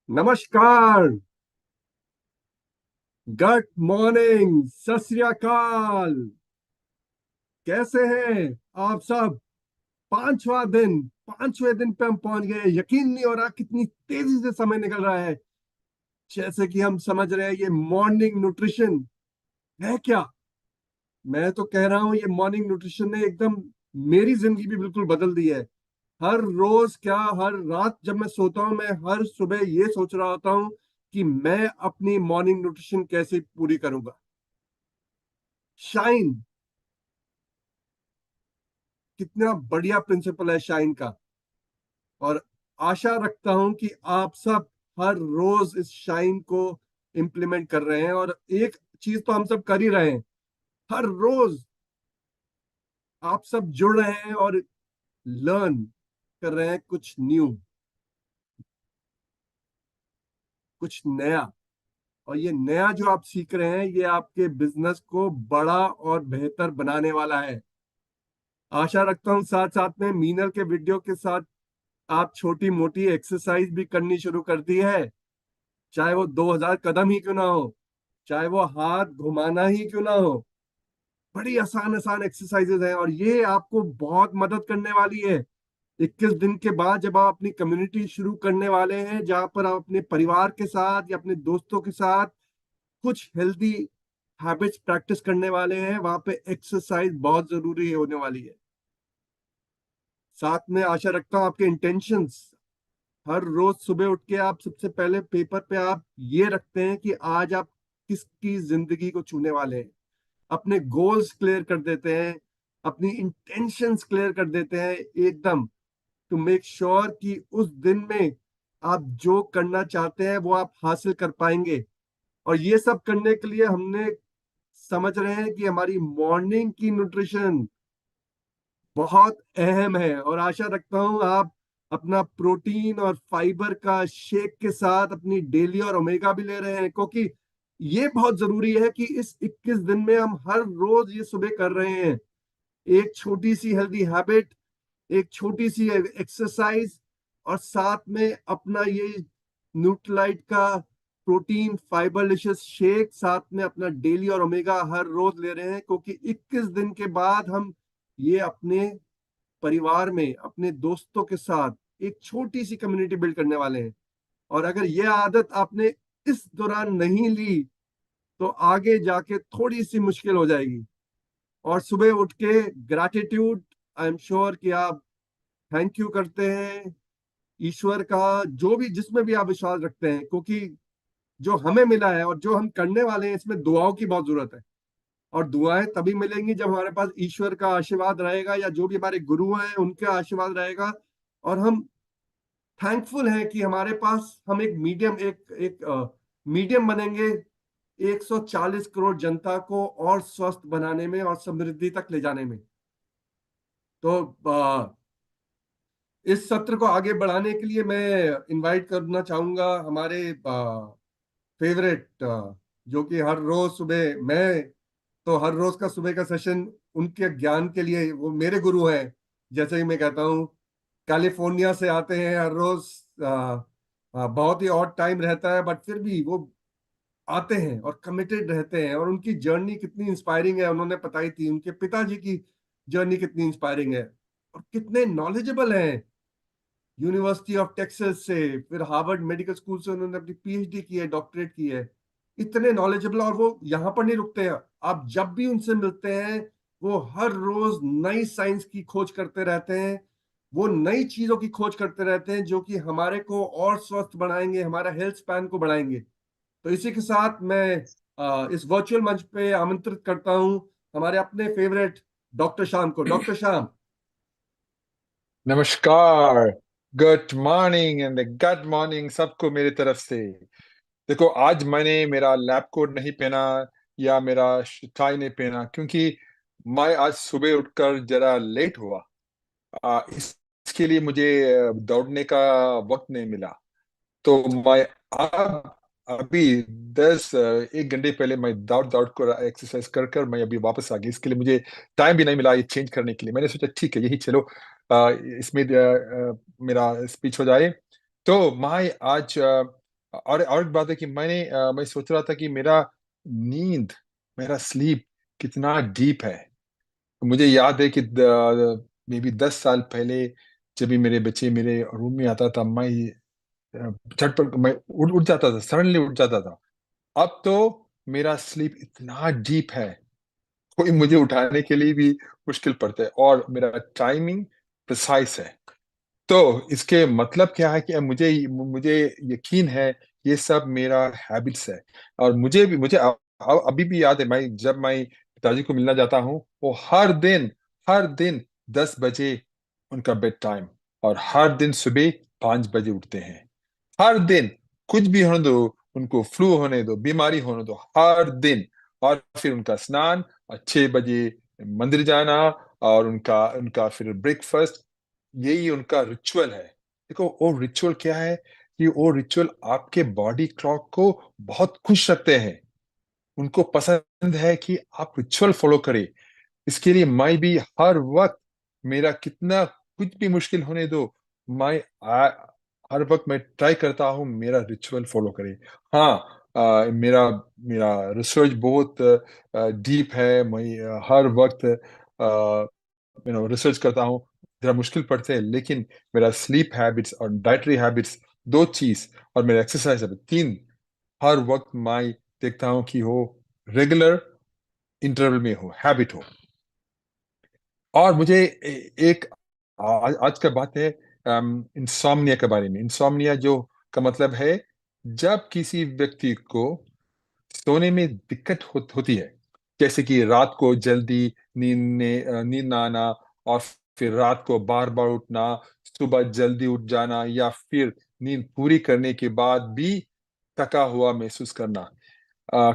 नमस्कार। Good morning, सत श्री अकाल। कैसे हैं आप सब? 5वां दिन, 5वें दिन पे हम पहुंच गए। यकीन नहीं हो रहा कितनी तेजी से समय निकल रहा है। जैसे कि हम समझ रहे हैं ये मॉर्निंग न्यूट्रिशन है क्या। मैं तो कह रहा हूँ ये मॉर्निंग न्यूट्रिशन ने एकदम मेरी जिंदगी भी बिल्कुल बदल दी है। हर रोज क्या, हर रात जब मैं सोता हूँ, मैं हर सुबह ये सोच रहा होता हूँ कि मैं अपनी मॉर्निंग न्यूट्रिशन कैसे पूरी करूंगा। शाइन, कितना बढ़िया प्रिंसिपल है शाइन का। और आशा रखता हूं कि आप सब हर रोज इस शाइन को इम्प्लीमेंट कर रहे हैं। और एक चीज तो हम सब कर ही रहे हैं, हर रोज आप सब जुड़ रहे हैं और लर्न कर रहे हैं कुछ न्यू, कुछ नया। और ये नया जो आप सीख रहे हैं ये आपके बिजनेस को बड़ा और बेहतर बनाने वाला है। आशा रखता हूं साथ साथ में मीनल के वीडियो के साथ आप छोटी मोटी एक्सरसाइज भी करनी शुरू कर दी है। चाहे वो 2000 कदम ही क्यों ना हो, चाहे वो हाथ घुमाना ही क्यों ना हो। बड़ी आसान आसान एक्सरसाइजेज हैं और ये आपको बहुत मदद करने वाली है। 21 दिन के बाद जब आप अपनी कम्युनिटी शुरू करने वाले हैं, जहां पर आप अपने परिवार के साथ या अपने दोस्तों के साथ कुछ हेल्दी हैबिट्स प्रैक्टिस करने वाले हैं, वहां पे एक्सरसाइज बहुत जरूरी होने वाली है। साथ में आशा रखता हूँ आपके इंटेंशंस, हर रोज सुबह उठ के आप सबसे पहले पेपर पे आप ये रखते हैं कि आज आप किसकी जिंदगी को छूने वाले हैं। अपने गोल्स क्लियर कर देते हैं, अपनी इंटेंशंस क्लियर कर देते हैं एकदम, टू मेक श्योर कि उस दिन में आप जो करना चाहते हैं वो आप हासिल कर पाएंगे। और ये सब करने के लिए हमने समझ रहे हैं कि हमारी मॉर्निंग की न्यूट्रिशन बहुत अहम है। और आशा रखता हूं आप अपना प्रोटीन और फाइबर का शेक के साथ अपनी डेली और ओमेगा भी ले रहे हैं, क्योंकि ये बहुत जरूरी है कि इस 21 दिन में हम हर रोज ये सुबह कर रहे हैं। एक छोटी सी हेल्दी हैबिट, एक छोटी सी एक्सरसाइज, और साथ में अपना ये न्यूट्रलाइट का प्रोटीन फाइबर लिशियस शेक, साथ में अपना डेली और ओमेगा हर रोज ले रहे हैं, क्योंकि 21 दिन के बाद हम ये अपने परिवार में अपने दोस्तों के साथ एक छोटी सी कम्युनिटी बिल्ड करने वाले हैं। और अगर ये आदत आपने इस दौरान नहीं ली तो आगे जाके थोड़ी सी मुश्किल हो जाएगी। और सुबह उठ के ग्रैटिट्यूड, आई एम श्योर कि आप थैंक यू करते हैं ईश्वर का, जो भी जिसमें भी आप विश्वास रखते हैं, क्योंकि जो हमें मिला है और जो हम करने वाले हैं इसमें दुआओं की बहुत जरूरत है। और दुआएं तभी मिलेंगी जब हमारे पास ईश्वर का आशीर्वाद रहेगा या जो भी हमारे गुरु हैं उनका आशीर्वाद रहेगा। और हम थैंकफुल हैं कि हमारे पास हम एक मीडियम, एक मीडियम बनेंगे 140 करोड़ जनता को और स्वस्थ बनाने में और समृद्धि तक ले जाने में। तो इस सत्र को आगे बढ़ाने के लिए मैं इनवाइट करना चाहूंगा हमारे फेवरेट, जो कि हर रोज सुबह मैं, तो हर रोज का सुबह का सेशन उनके ज्ञान के लिए, वो मेरे गुरु हैं। जैसे ही मैं कहता हूँ, कैलिफोर्निया से आते हैं हर रोज। बहुत ही ऑड टाइम रहता है बट फिर भी वो आते हैं और कमिटेड रहते हैं। और उनकी जर्नी कितनी इंस्पायरिंग है उन्होंने बताई थी, उनके पिताजी की जर्नी कितनी इंस्पायरिंग है। और कितने नॉलेजेबल हैं, यूनिवर्सिटी ऑफ टेक्सास से, फिर हार्वर्ड मेडिकल स्कूल से उन्होंने अपनी पीएचडी की है, डॉक्टरेट की है। इतने नॉलेजेबल, और वो यहाँ पर नहीं रुकते हैं। आप जब भी उनसे मिलते हैं वो हर रोज नई साइंस की खोज करते रहते हैं, वो नई चीजों की खोज करते रहते हैं जो कि हमारे को और स्वस्थ बनाएंगे, हमारा हेल्थ स्पैन को बढ़ाएंगे। तो इसी के साथ मैं इस वर्चुअल मंच पे आमंत्रित करता हूं हमारे अपने फेवरेट डॉक्टर श्याम को। डॉक्टर श्याम। नमस्कार। Good morning and good morning सबको मेरी तरफ से। देखो, आज मैंने मेरा लैब कोट नहीं पहना या मेरा टाई नहीं पहना क्योंकि मैं आज सुबह उठकर जरा लेट हुआ। इसके लिए मुझे दौड़ने का वक्त नहीं मिला। तो मैं अब अभी 1 घंटे पहले मैं दौड़ दौड़ कर एक्सरसाइज कर कर मैं अभी वापस आ गई। इसके लिए मुझे टाइम भी नहीं मिला ये चेंज करने के लिए। मैंने सोचा ठीक है, यही चलो, इसमें मेरा स्पीच हो जाए। तो मैं आज और एक बात है कि मैं सोच रहा था कि मेरा नींद, मेरा स्लीप कितना डीप है। मुझे याद है कि मे बी 10 साल पहले जब भी मेरे बच्चे मेरे रूम में आता था, मैं झटपट मैं उठ उठ जाता था, सडनली उठ जाता था। अब तो मेरा स्लीप इतना डीप है, कोई मुझे उठाने के लिए भी मुश्किल पड़ता है, और मेरा टाइमिंग प्रिसाइज है। तो इसके मतलब क्या है कि अब मुझे मुझे यकीन है ये सब मेरा हैबिट्स है। और मुझे अभी भी याद है, जब मैं पिताजी को मिलना जाता हूँ, वो हर दिन 10 बजे उनका बेड टाइम, और हर दिन सुबह 5 बजे उठते हैं। हर दिन, कुछ भी होने दो, उनको फ्लू होने दो, बीमारी होने दो, हर दिन। और फिर उनका स्नान, और 6 बजे मंदिर जाना, और उनका उनका फिर ब्रेकफास्ट, यही उनका रिचुअल है। देखो वो रिचुअल क्या है, कि वो रिचुअल आपके बॉडी क्लॉक को बहुत खुश रखते हैं। उनको पसंद है कि आप रिचुअल फॉलो करें। इसके लिए मैं भी हर वक्त, मेरा कितना कुछ भी मुश्किल होने दो, मैं हर वक्त मैं ट्राई करता हूँ मेरा रिचुअल फॉलो करे। हाँ, मेरा मेरा रिसर्च बहुत डीप है। मैं हर वक्त रिसर्च करता हूँ, जरा मुश्किल पड़ते हैं, लेकिन मेरा स्लीप हैबिट्स और डाइटरी हैबिट्स, दो चीज, और मेरा एक्सरसाइज हैबिट, तीन, हर वक्त मैं देखता हूँ कि हो रेगुलर इंटरवल में हो, हैबिट हो। और मुझे एक आज का बात है इंसोम्निया के बारे में। इंसोम्निया जो का मतलब है, जब किसी व्यक्ति को सोने में दिक्कत होती है, जैसे कि रात को जल्दी नींद ना आना, और फिर रात को बार बार उठना, सुबह जल्दी उठ जाना, या फिर नींद पूरी करने के बाद भी थका हुआ महसूस करना।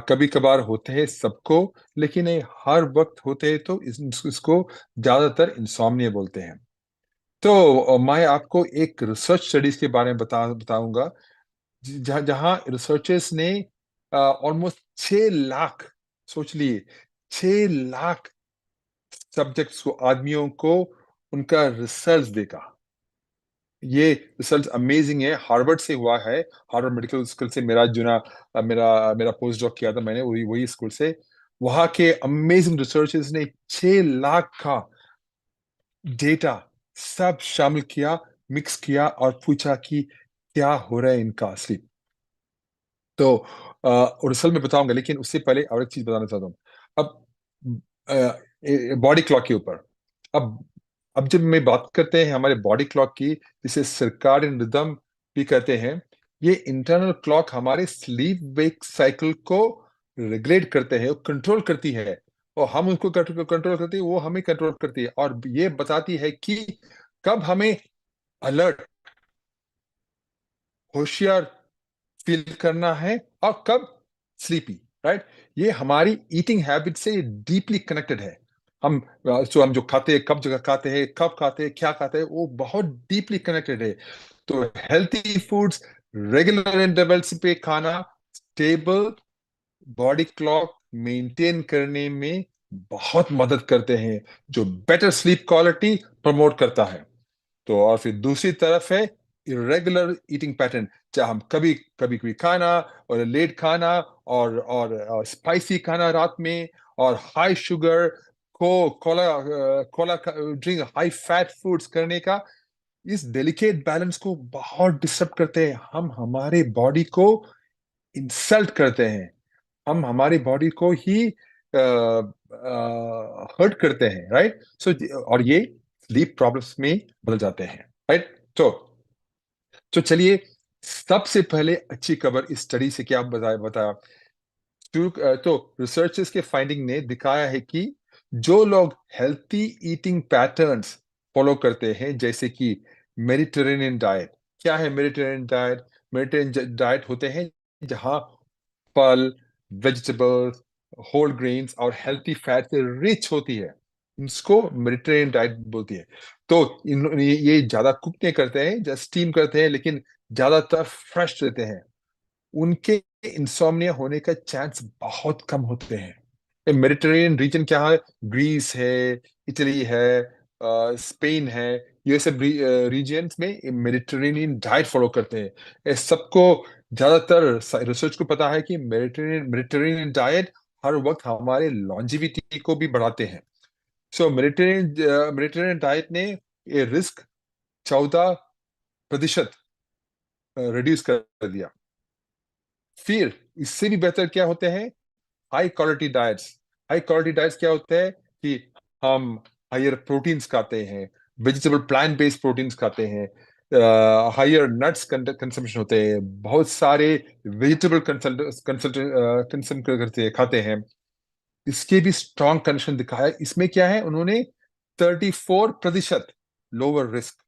कभी कभार होते हैं सबको, लेकिन ये हर वक्त होते हैं, तो इसको ज्यादातर इंसोम्निया बोलते हैं। तो मैं आपको एक रिसर्च स्टडीज के बारे में बताऊंगा, जहाँ जहाँ रिसर्चर्स ने ऑलमोस्ट 6 लाख, सोच लिए, 6 लाख सब्जेक्ट्स को, आदमियों को उनका रिसर्च देखा। ये रिसर्च अमेजिंग है, हार्वर्ड से हुआ है। हार्वर्ड मेडिकल स्कूल से मेरा जुना मेरा मेरा पोस्ट डॉक किया था मैंने, वही वही स्कूल से। वहां के अमेजिंग रिसर्चर्स ने 6 लाख का डेटा सब शामिल किया, मिक्स किया, और पूछा कि क्या हो रहा है इनका असली। तो रिजल्ट में बताऊंगा, लेकिन उससे पहले और एक चीज बताना चाहता हूँ। अब बॉडी क्लॉक के ऊपर, अब अब जब मैं बात करते हैं हमारे बॉडी क्लॉक की, जिसे सर्काडियन रिदम भी कहते हैं, ये इंटरनल क्लॉक हमारे स्लीप वेक साइकिल को रेगुलेट करते हैं, कंट्रोल करती है। और हम उसको कंट्रोल करते हैं, वो हमें कंट्रोल करती है, और ये बताती है कि कब हमें अलर्ट, होशियार फील करना है, और कब स्लीपी, राइट। ये हमारी ईटिंग हैबिट से डीपली कनेक्टेड है। हम जो खाते हैं, कब जगह खाते हैं, कब खाते हैं, क्या खाते हैं, वो बहुत डीपली कनेक्टेड है। तो हेल्थी फूड्स, रेगुलर इंटरवल्स पे खाना, स्टेबल बॉडी क्लॉक मेंटेन करने में बहुत मदद करते हैं, जो बेटर स्लीप क्वालिटी प्रमोट करता है। तो और फिर दूसरी तरफ है इरेगुलर ईटिंग पैटर्न, जहाँ हम कभी कभी कभी खाना, और लेट खाना, और स्पाइसी खाना रात में, और हाई शुगर को Cola Cola drink, high fat foods करने का, इस डेलिकेट बैलेंस को बहुत डिस्टर्ब करते हैं। हम हमारे बॉडी को इंसल्ट करते हैं, हम हमारी बॉडी को ही हर्ट करते हैं, राइट। और ये स्लीप प्रॉब्लम्स में बदल जाते हैं, राइट। तो चलिए, सबसे पहले अच्छी खबर इस स्टडी से क्या बताया बताया। तो रिसर्चर्स के फाइंडिंग ने दिखाया है कि जो लोग हेल्थी ईटिंग पैटर्न्स फॉलो करते हैं, जैसे कि मेडिटेरेनियन डाइट। क्या है मेडिटेरेनियन डाइट? मेडिटेरेनियन डाइट होते हैं जहाँ फल, वेजिटेबल्स, होल ग्रेन्स और हेल्थी फैट से रिच होती है, इसको मेडिटेरेनियन डाइट बोलती है। तो ये ज्यादा कुक नहीं करते हैं, जस्ट स्टीम करते हैं, लेकिन ज्यादातर फ्रेश रहते हैं। उनके इंसोम्निया होने का चांस बहुत कम होते हैं। मेडिटेरेनियन रीजन क्या है? ग्रीस है, इटली है, स्पेन है, ये सब रीजन्स में मेडिटेरेनियन डाइट फॉलो करते हैं। सबको ज्यादातर रिसर्च को पता है कि मेडिटेरेनियन डाइट हर वक्त हमारे लॉन्जिविटी को भी बढ़ाते हैं। सो मेडिटेरेनियन डाइट ने ये रिस्क 14% रिड्यूस कर दिया। फिर इससे भी बेहतर क्या होते हैं, high quality diets. High quality diets क्या होते हैं कि हम हायर प्रोटीन्स खाते हैं, वेजिटेबल प्लांट बेस्ड प्रोटीन्स खाते हैं, हायर नट्स कंजम्पशन होते हैं, बहुत सारे वेजिटेबल कंसल्ट करते खाते हैं। इसके भी स्ट्रॉन्ग कनेक्शन दिखाया। इसमें क्या है, उन्होंने 34% लोअर रिस्क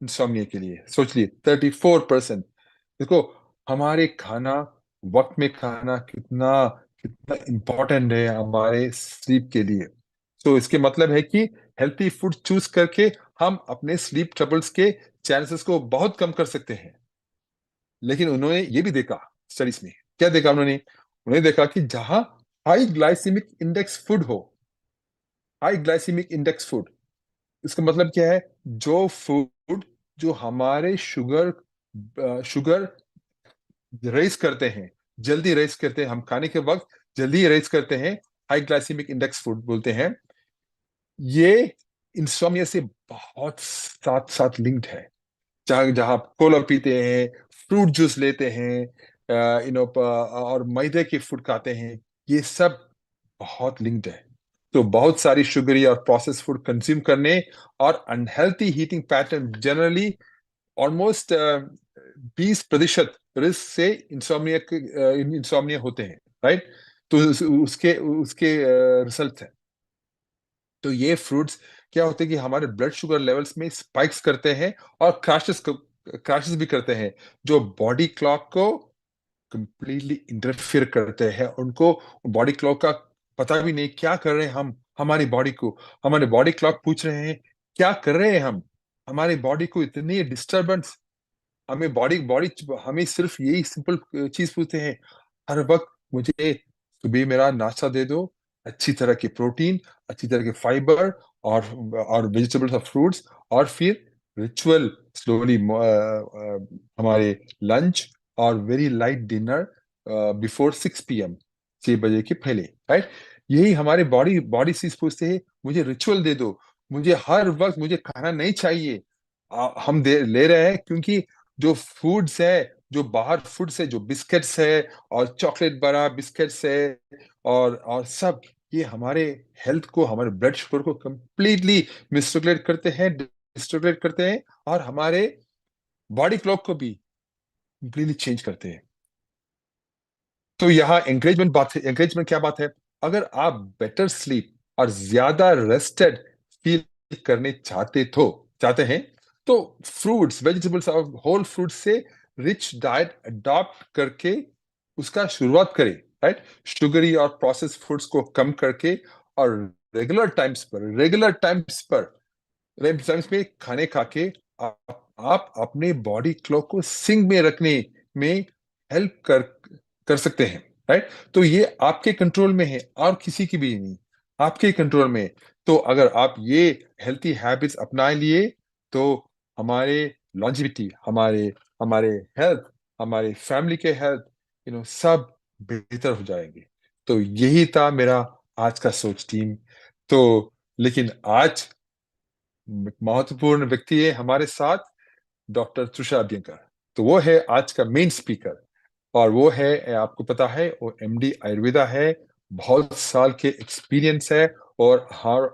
इंसोम्निया के लिए। सोच लिए 34%। देखो हमारे खाना, वक्त में खाना कितना कितना इंपॉर्टेंट है हमारे स्लीप के लिए। तो इसके मतलब है कि हेल्थी फूड चूज करके हम अपने स्लीप ट्रबल्स के चांसेस को बहुत कम कर सकते हैं। लेकिन उन्होंने ये भी देखा, स्टडीज में क्या देखा उन्होंने, देखा कि जहां हाई ग्लाइसेमिक इंडेक्स फूड हो, हाई ग्लाइसेमिक इंडेक्स फूड, इसका मतलब क्या है, जो फूड जो हमारे शुगर रेस करते हैं, जल्दी रेस करते हैं, हम खाने के वक्त जल्दी रेस करते हैं, हाई ग्लाइसेमिक इंडेक्स फूड बोलते हैं। ये इंसोम्निया से बहुत साथ साथ लिंक्ड है। जहां जहां कोला पीते हैं, फ्रूट जूस लेते हैं, और मैदे के फूड खाते हैं, ये सब बहुत लिंक्ड है। तो बहुत सारी शुगरी और प्रोसेस फूड कंज्यूम करने और unhealthy heating pattern generally almost 20% risk से इंसोम्निया होते हैं, राइट। तो उसके उसके रिजल्ट है। तो ये फ्रूट्स क्या होते हैं कि हमारे ब्लड शुगर लेवल्स में स्पाइक्स करते हैं और क्रैशेस भी करते हैं, जो बॉडी क्लॉक को कंप्लीटली इंटरफियर करते हैं। उनको बॉडी क्लॉक का पता भी नहीं क्या कर रहे हैं हम हमारी बॉडी को। हमारे बॉडी क्लॉक पूछ रहे हैं क्या कर रहे हैं हम, हमारी बॉडी को इतनी डिस्टरबेंस। हमें बॉडी बॉडी हमें सिर्फ यही सिंपल चीज पूछते हैं हर वक्त, मुझे सुबह मेरा नाश्ता दे दो, अच्छी तरह की प्रोटीन, अच्छी तरह के फाइबर और वेजिटेबल्स और फ्रूट्स, और फिर रिचुअल स्लोली हमारे लंच और very light dinner before 6 PM, 6 बजे के पहले, राइट। यही हमारे बॉडी बॉडी चीज पूछते हैं, मुझे रिचुअल दे दो, मुझे हर वक्त मुझे खाना नहीं चाहिए। हम दे ले रहे हैं क्योंकि जो फूड्स है, जो बाहर फूड्स है, जो बिस्किट्स है और चॉकलेट बड़ा बिस्किट्स है और सब, ये हमारे हेल्थ को, हमारे ब्लड शुगर को कंप्लीटली डिस्टरबेट करते हैं और हमारे बॉडी क्लॉक को भी कंप्लीटली चेंज करते हैं। तो यहाँ एंकरेजमेंट बात है। एंकरेजमेंट क्या बात है, अगर आप बेटर स्लीप और ज्यादा रेस्टेड फील करने चाहते हैं, तो फ्रूट्स, वेजिटेबल्स और होल फ्रूट्स से रिच डाइट अडॉप्ट करके उसका शुरुआत करें, राइट। शुगरी और प्रोसेस फूड्स को कम करके और रेगुलर टाइम्स पे खाने खा के आप अपने बॉडी क्लॉक को सिंक में रखने में हेल्प कर सकते हैं, राइट। तो ये आपके कंट्रोल में है और किसी की भी नहीं, आपके कंट्रोल में है। तो अगर आप ये हेल्थी हैबिट्स अपना लिए, तो हमारे लॉन्जिविटी, हमारे हमारे हेल्थ, हमारे फैमिली के हेल्थ, सब बेहतर हो जाएंगे। तो यही था मेरा आज का सोच टीम। तो लेकिन आज महत्वपूर्ण व्यक्ति है हमारे साथ, डॉक्टर तुषार अभ्यंकर। तो वो है आज का मेन स्पीकर, और वो है, आपको पता है, वो MD आयुर्वेदा है, बहुत साल के एक्सपीरियंस है, और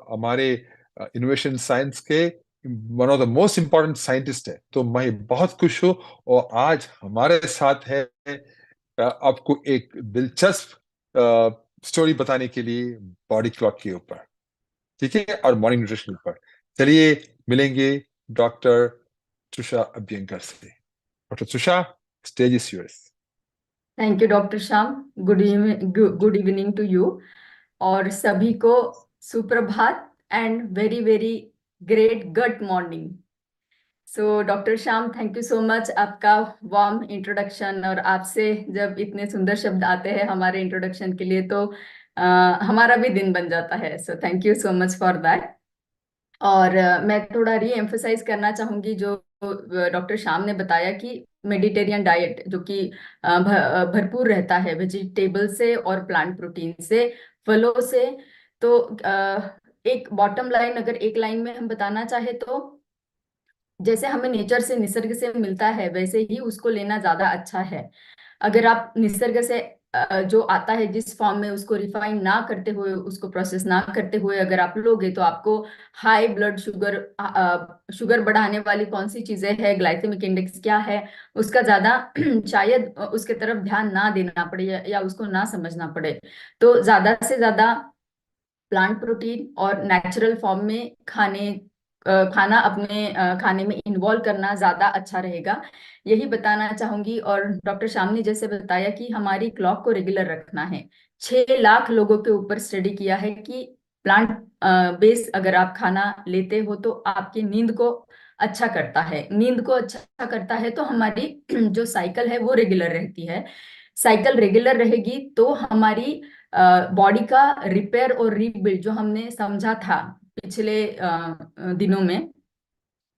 हमारे इनोवेशन साइंस के one of the most important scientist है। तो मैं बहुत खुश हूँ और आज हमारे साथ है आपको एक दिलचस्प स्टोरी बताने के लिए बॉडी क्लॉक के ऊपर, ठीक है, और मॉर्निंग न्यूट्रिशन पर। चलिए मिलेंगे डॉक्टर तुषार अभ्यंकर से। Doctor Tushar, stage is yours. Thank you doctor Shyam. Good evening to you और सभी को सुप्रभात and very very great good morning. So doctor Shyam, thank you so much, आपका वार्म इंट्रोडक्शन। और आपसे जब इतने सुंदर शब्द आते हैं हमारे इंट्रोडक्शन के लिए, तो हमारा भी दिन बन जाता है। So thank you so much for that. और मैं थोड़ा री एम्फोसाइज करना चाहूंगी जो डॉक्टर श्याम ने बताया कि मेडिटेरियन डाइट जो कि भरपूर रहता है वेजिटेबल से और प्लांट प्रोटीन से, फलों से। तो एक बॉटम लाइन, अगर एक लाइन में हम बताना चाहे तो जैसे हमें नेचर से, निसर्ग से मिलता है, वैसे ही उसको लेना ज्यादा अच्छा है। अगर आप निसर्ग से जो आता है जिस फॉर्म में, उसको रिफाइन ना करते हुए, उसको प्रोसेस ना करते हुए अगर आप लोगे तो आपको हाई ब्लड शुगर, शुगर बढ़ाने वाली कौन सी चीजें हैं, ग्लाइसेमिक इंडेक्स क्या है, उसका ज्यादा शायद उसके तरफ ध्यान ना देना पड़े या उसको ना समझना पड़े। तो ज्यादा से ज्यादा प्लांट प्रोटीन और नेचुरल फॉर्म में खाना अपने खाने में इन्वॉल्व करना ज्यादा अच्छा रहेगा, यही बताना चाहूंगी। और डॉक्टर श्याम ने जैसे बताया कि हमारी क्लॉक को रेगुलर रखना है। 6 लाख लोगों के ऊपर स्टडी किया है कि प्लांट बेस अगर आप खाना लेते हो तो आपकी नींद को अच्छा करता है। नींद को अच्छा करता है तो हमारी जो साइकिल है वो रेगुलर रहती है। साइकिल रेगुलर रहेगी तो हमारी बॉडी का रिपेयर और रीबिल्ड, जो हमने समझा था पिछले दिनों में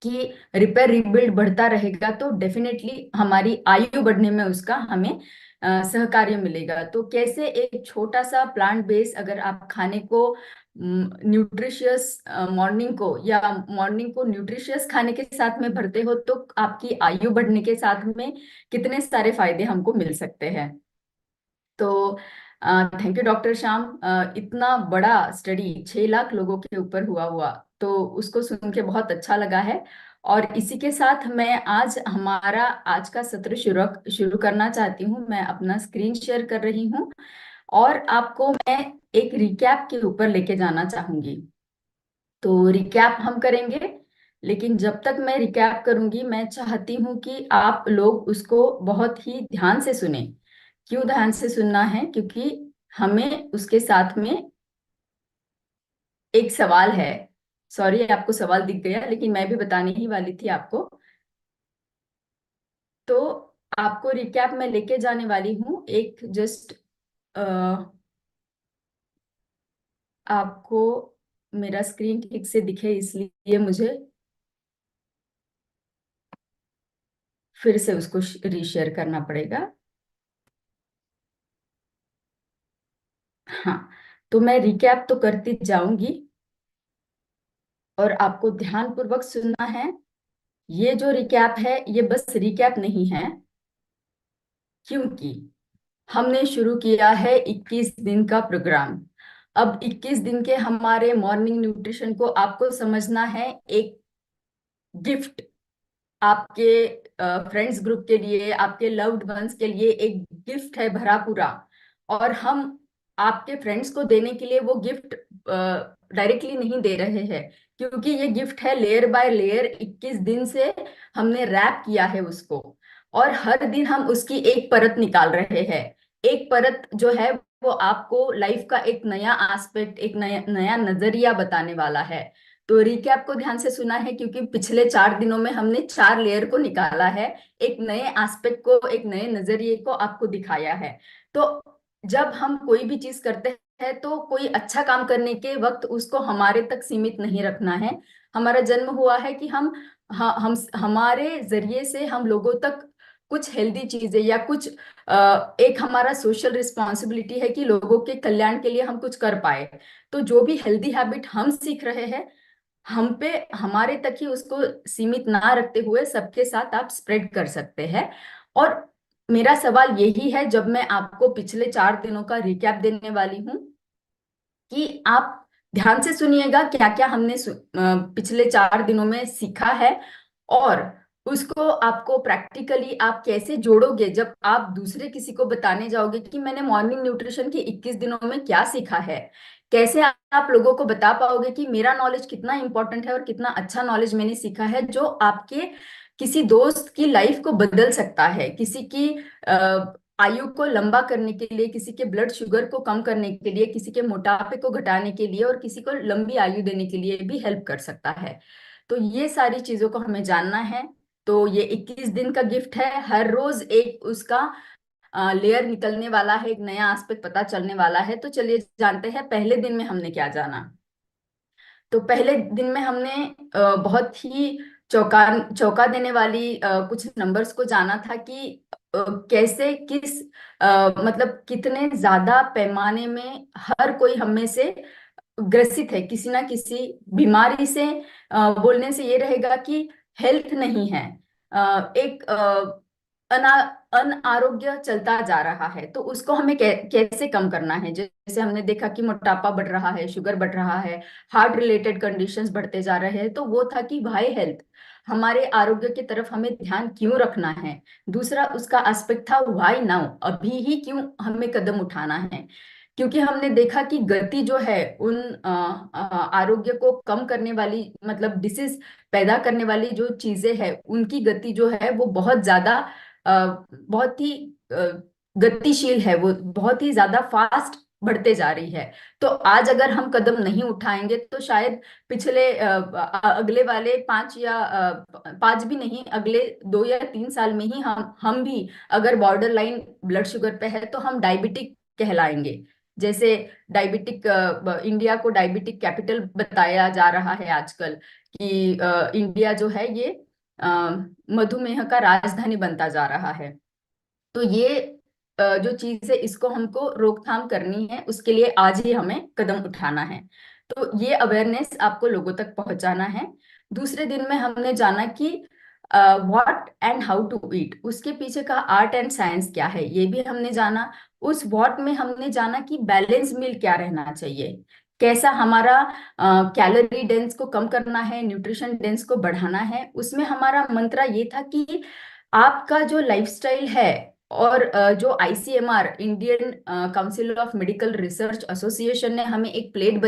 कि रिपेयर रीबिल्ड बढ़ता रहेगा, तो डेफिनेटली हमारी आयु बढ़ने में उसका हमें सहकार्य मिलेगा। तो कैसे एक छोटा सा प्लांट बेस अगर आप खाने को न्यूट्रिशियस मॉर्निंग को, या मॉर्निंग को न्यूट्रिशियस खाने के साथ में भरते हो, तो आपकी आयु बढ़ने के साथ में कितने सारे फायदे हमको मिल सकते हैं। तो थैंक यू डॉक्टर श्याम। इतना बड़ा स्टडी 6 लाख लोगों के ऊपर हुआ तो उसको सुन के बहुत अच्छा लगा है। और इसी के साथ मैं आज हमारा आज का सत्र शुरू शुरू करना चाहती हूँ। मैं अपना स्क्रीन शेयर कर रही हूँ और आपको मैं एक रिकैप के ऊपर लेके जाना चाहूंगी। तो रिकैप हम करेंगे, लेकिन जब तक मैं रिकैप करूंगी मैं चाहती हूँ कि आप लोग उसको बहुत ही ध्यान से सुने। क्यों ध्यान से सुनना है? क्योंकि हमें उसके साथ में एक सवाल है। सॉरी, आपको सवाल दिख गया, लेकिन मैं भी बताने ही वाली थी आपको। तो आपको रिकैप में लेके जाने वाली हूँ एक जस्ट, आपको मेरा स्क्रीन ठीक से दिखे इसलिए मुझे फिर से उसको रीशेयर करना पड़ेगा। हाँ, तो मैं रिकैप तो करती जाऊंगी और आपको ध्यान पूर्वक सुनना है। ये जो रिकैप है ये बस रिकैप नहीं है, क्योंकि हमने शुरू किया है 21 दिन का प्रोग्राम। अब 21 दिन के हमारे मॉर्निंग न्यूट्रिशन को आपको समझना है एक गिफ्ट, आपके फ्रेंड्स ग्रुप के लिए, आपके लव्ड वंस के लिए एक गिफ्ट है भरा पूरा। और हम आपके फ्रेंड्स को देने के लिए वो गिफ्ट डायरेक्टली नहीं दे रहे हैं, क्योंकि ये गिफ्ट है लेयर बाय लेयर, 21 दिन से हमने रैप किया है उसको। और हर दिन हम उसकी एक परत निकाल रहे हैं। एक परत जो है वो आपको लाइफ का एक नया एस्पेक्ट, एक नया नया नजरिया बताने वाला है। तो रिकैप को ध्यान से सुना है, क्योंकि पिछले 4 दिनों में हमने 4 लेयर को निकाला है, एक नए एस्पेक्ट को, एक नए नजरिए को आपको दिखाया है। तो जब हम कोई भी चीज करते हैं तो कोई अच्छा काम करने के वक्त उसको हमारे तक सीमित नहीं रखना है। हमारा जन्म हुआ है कि हम हमारे जरिए से हम लोगों तक कुछ हेल्दी चीजें या कुछ एक हमारा सोशल रिस्पॉन्सिबिलिटी है कि लोगों के कल्याण के लिए हम कुछ कर पाए। तो जो भी हेल्दी हैबिट हम सीख रहे हैं, हम पे, हमारे तक ही उसको सीमित ना रखते हुए सबके साथ आप स्प्रेड कर सकते हैं। और मेरा सवाल यही है, जब मैं आपको पिछले 4 दिनों का रिकैप देने वाली हूँ, कि आप ध्यान से सुनिएगा क्या क्या हमने पिछले 4 दिनों में सीखा है, और उसको आपको प्रैक्टिकली आप कैसे जोड़ोगे जब आप दूसरे किसी को बताने जाओगे कि मैंने मॉर्निंग न्यूट्रिशन के 21 दिनों में क्या सीखा है। कैसे आप लोगों को बता पाओगे कि मेरा नॉलेज कितना इंपॉर्टेंट है और कितना अच्छा नॉलेज मैंने सीखा है, जो आपके किसी दोस्त की लाइफ को बदल सकता है, किसी की आयु को लंबा करने के लिए, किसी के ब्लड शुगर को कम करने के लिए, किसी के मोटापे को घटाने के लिए, और किसी को लंबी आयु देने के लिए भी हेल्प कर सकता है। तो ये सारी चीजों को हमें जानना है। तो ये 21 दिन का गिफ्ट है, हर रोज एक उसका लेयर निकलने वाला है, एक नया एस्पेक्ट पता चलने वाला है। तो चलिए जानते हैं पहले दिन में हमने क्या जाना। तो पहले दिन में हमने बहुत ही चौंका देने वाली कुछ नंबर्स को जाना था कि कैसे किस मतलब कितने ज्यादा पैमाने में हर कोई हम में से ग्रसित है किसी ना किसी बीमारी से। बोलने से ये रहेगा कि हेल्थ नहीं है, एक अना अनारोग्य चलता जा रहा है। तो उसको हमें कैसे कम करना है। जैसे हमने देखा कि मोटापा बढ़ रहा है, शुगर बढ़ रहा है, हार्ट रिलेटेड कंडीशंस बढ़ते जा रहे हैं। तो वो था कि भाई हेल्थ, हमारे आरोग्य की तरफ हमें ध्यान क्यों रखना है। दूसरा उसका एस्पेक्ट था व्हाई नाउ, अभी ही क्यों हमें कदम उठाना है। क्योंकि हमने देखा कि गति जो है उन आरोग्य को कम करने वाली, मतलब डिसीज पैदा करने वाली जो चीजें हैं, उनकी गति जो है वो बहुत ज्यादा बहुत ही गतिशील है, वो बहुत ही ज्यादा फास्ट बढ़ते जा रही है। तो आज अगर हम कदम नहीं उठाएंगे तो शायद पिछले अगले वाले 5 भी नहीं, अगले 2 या 3 साल में ही हम भी अगर बॉर्डर लाइन ब्लड शुगर पे है तो हम डायबिटिक कहलाएंगे। जैसे डायबिटिक, इंडिया को डायबिटिक कैपिटल बताया जा रहा है आजकल कि इंडिया जो है ये अ, मधुमेह का राजधानी बनता जा रहा है। तो ये जो चीज है इसको हमको रोकथाम करनी है, उसके लिए आज ही हमें कदम उठाना है। तो ये अवेयरनेस आपको लोगों तक पहुंचाना है। दूसरे दिन में हमने जाना कि what and how to eat, उसके पीछे का आर्ट एंड साइंस क्या है ये भी हमने जाना। उस व्हाट में हमने जाना कि बैलेंस मील क्या रहना चाहिए, कैसा हमारा कैलोरी डेंस को कम करना है, न्यूट्रिशन डेंस को बढ़ाना है। उसमें हमारा मंत्र ये था कि आपका जो लाइफस्टाइल है और जो ICMR, Indian council of medical research association ने हमें एक प्लेट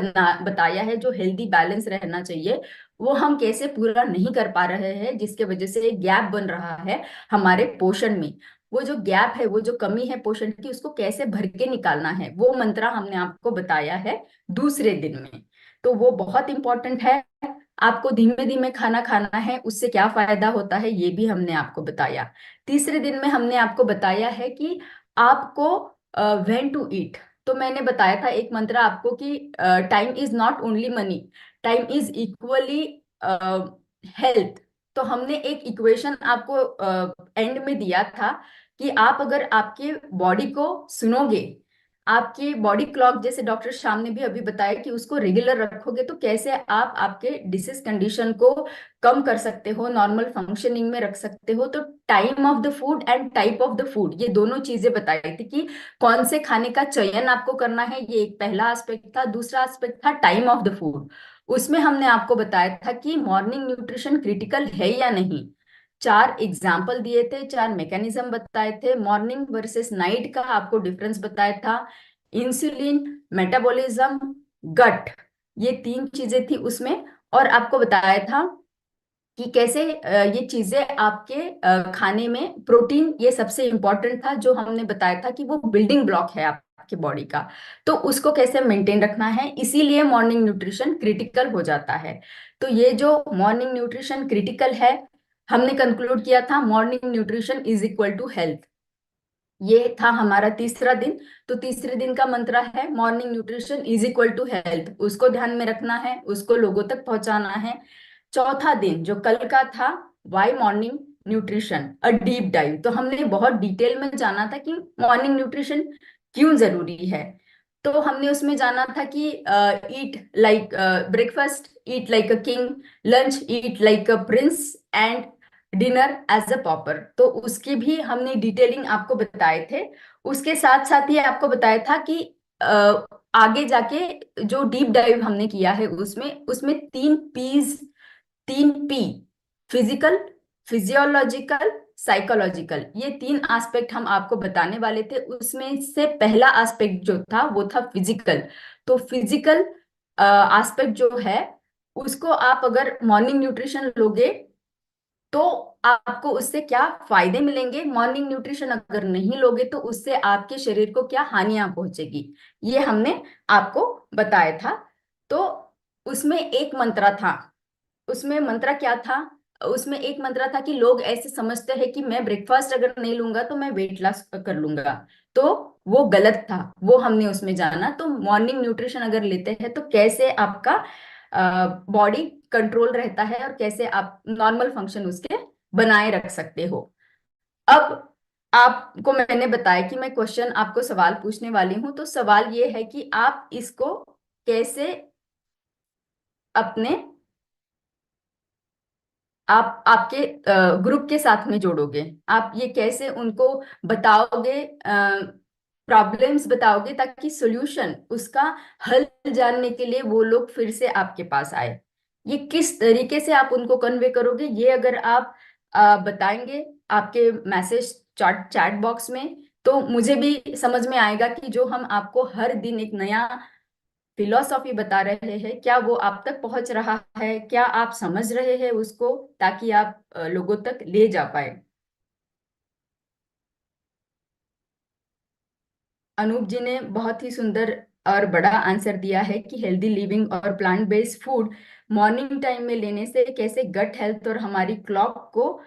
बताया है जो हेल्दी बैलेंस रहना चाहिए, वो हम कैसे पूरा नहीं कर पा रहे हैं, जिसके वजह से एक गैप बन रहा है हमारे पोषण में। वो जो गैप है, वो जो कमी है पोषण की, उसको कैसे भर के निकालना है, वो मंत्र हमने आपको बताया है दूसरे दिन में। तो वो बहुत इंपॉर्टेंट है। आपको धीमे धीमे खाना खाना है, उससे क्या फायदा होता है ये भी हमने आपको बताया। तीसरे दिन में हमने आपको बताया है कि आपको व्हेन टू ईट। तो मैंने बताया था एक मंत्र आपको कि time is not only money, time is equally health. तो हमने एक इक्वेशन आपको एंड में दिया था कि आप अगर आपके बॉडी को सुनोगे, आपकी बॉडी क्लॉक, जैसे डॉक्टर श्याम ने भी अभी बताया कि उसको रेगुलर रखोगे तो कैसे आप आपके डिसीज कंडीशन को कम कर सकते हो, नॉर्मल फंक्शनिंग में रख सकते हो। तो time of the food and type of the food, ये दोनों चीजें बताई थी कि कौन से खाने का चयन आपको करना है, ये एक पहला एस्पेक्ट था। दूसरा एस्पेक्ट था टाइम ऑफ द फूड। उसमें हमने आपको बताया था कि मॉर्निंग न्यूट्रिशन क्रिटिकल है या नहीं। 4 एग्जाम्पल दिए थे, 4 मैकेनिज्म बताए थे, मॉर्निंग वर्सेस नाइट का आपको डिफरेंस बताया था, इंसुलिन, मेटाबॉलिज्म, गट, ये 3 चीजें थी उसमें। और आपको बताया था कि कैसे ये चीजें आपके खाने में, प्रोटीन ये सबसे इंपॉर्टेंट था, जो हमने बताया था कि वो बिल्डिंग ब्लॉक है आपकी बॉडी का। तो उसको कैसे मेंटेन रखना है, इसीलिए मॉर्निंग न्यूट्रिशन क्रिटिकल हो जाता है। तो ये जो मॉर्निंग न्यूट्रिशन क्रिटिकल है, हमने कंक्लूड किया था morning nutrition is equal to health. ये था हमारा तीसरा दिन। तो तीसरे दिन का मंत्र है morning nutrition is equal to health, उसको ध्यान में रखना है, उसको लोगों तक पहुंचाना है। चौथा दिन जो कल का था, why morning nutrition a deep dive, तो हमने बहुत डिटेल में जाना था कि मॉर्निंग न्यूट्रिशन क्यों जरूरी है। तो हमने उसमें जाना था कि eat like breakfast eat like a king, lunch eat like a prince, and dinner as a pauper. तो उसकी भी हमने डिटेलिंग आपको बताए थे। उसके साथ साथ ही आपको बताया था कि आगे जाके जो डीप डाइव हमने किया है उसमें उसमें 3 Ps, 3 P, physical, physiological, psychological, ये 3 एस्पेक्ट हम आपको बताने वाले थे। उसमें से पहला एस्पेक्ट जो था वो था फिजिकल। तो फिजिकल एस्पेक्ट जो है उसको आप अगर मॉर्निंग न्यूट्रिशन लोगे तो आपको उससे क्या फायदे मिलेंगे, मॉर्निंग न्यूट्रिशन अगर नहीं लोगे तो उससे आपके शरीर को क्या हानियां पहुंचेगी, ये हमने आपको बताया था। तो उसमें एक मंत्र था। उसमें मंत्र क्या था, उसमें एक मंत्र था कि लोग ऐसे समझते हैं कि मैं ब्रेकफास्ट अगर नहीं लूंगा तो मैं वेट लॉस कर लूंगा। तो वो गलत था, वो हमने उसमें जाना। तो मॉर्निंग न्यूट्रिशन अगर लेते हैं तो कैसे आपका बॉडी कंट्रोल रहता है और कैसे आप नॉर्मल फंक्शन उसके बनाए रख सकते हो। अब आपको मैंने बताया कि मैं क्वेश्चन आपको सवाल पूछने वाली हूं, तो सवाल ये है कि आप इसको कैसे अपने आप आपके ग्रुप के साथ में जोड़ोगे, आप ये कैसे उनको बताओगे, प्रॉब्लम्स बताओगे ताकि सॉल्यूशन उसका हल जानने के लिए वो लोग फिर से आपके पास आए। ये किस तरीके से आप उनको कन्वे करोगे, ये अगर आप बताएंगे आपके मैसेज चैट बॉक्स में, तो मुझे भी समझ में आएगा कि जो हम आपको हर दिन एक नया फिलॉसफी बता रहे हैं क्या वो आप तक पहुंच रहा है, क्या आप समझ रहे हैं उसको, ताकि आप लोगों तक ले जा पाए। अनूप जी ने बहुत ही सुंदर और बड़ा आंसर दिया है कि हेल्दी लिविंग और plant based food morning time में लेने से कैसे गट हेल्थ और हमारी क्लॉक को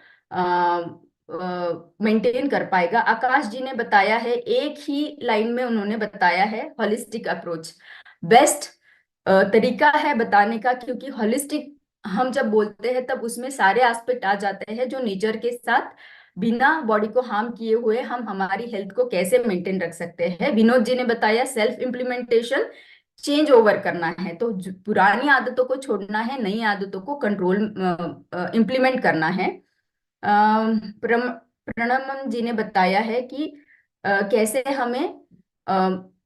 मेंटेन कर पाएगा। आकाश जी ने बताया है, एक ही लाइन में उन्होंने बताया है, होलिस्टिक अप्रोच बेस्ट तरीका है बताने का, क्योंकि होलिस्टिक हम जब बोलते हैं तब उसमें सारे एस्पेक्ट आ जाते हैं जो नेचर के साथ बिना बॉडी को हार्म किए हुए हम हमारी हेल्थ को कैसे मेंटेन रख सकते हैं। विनोद जी ने बताया सेल्फ इम्प्लीमेंटेशन, चेंज ओवर करना है, तो पुरानी आदतों को छोड़ना है, नई आदतों को कंट्रोल इम्प्लीमेंट करना है। प्रणमन जी ने बताया है कि कैसे हमें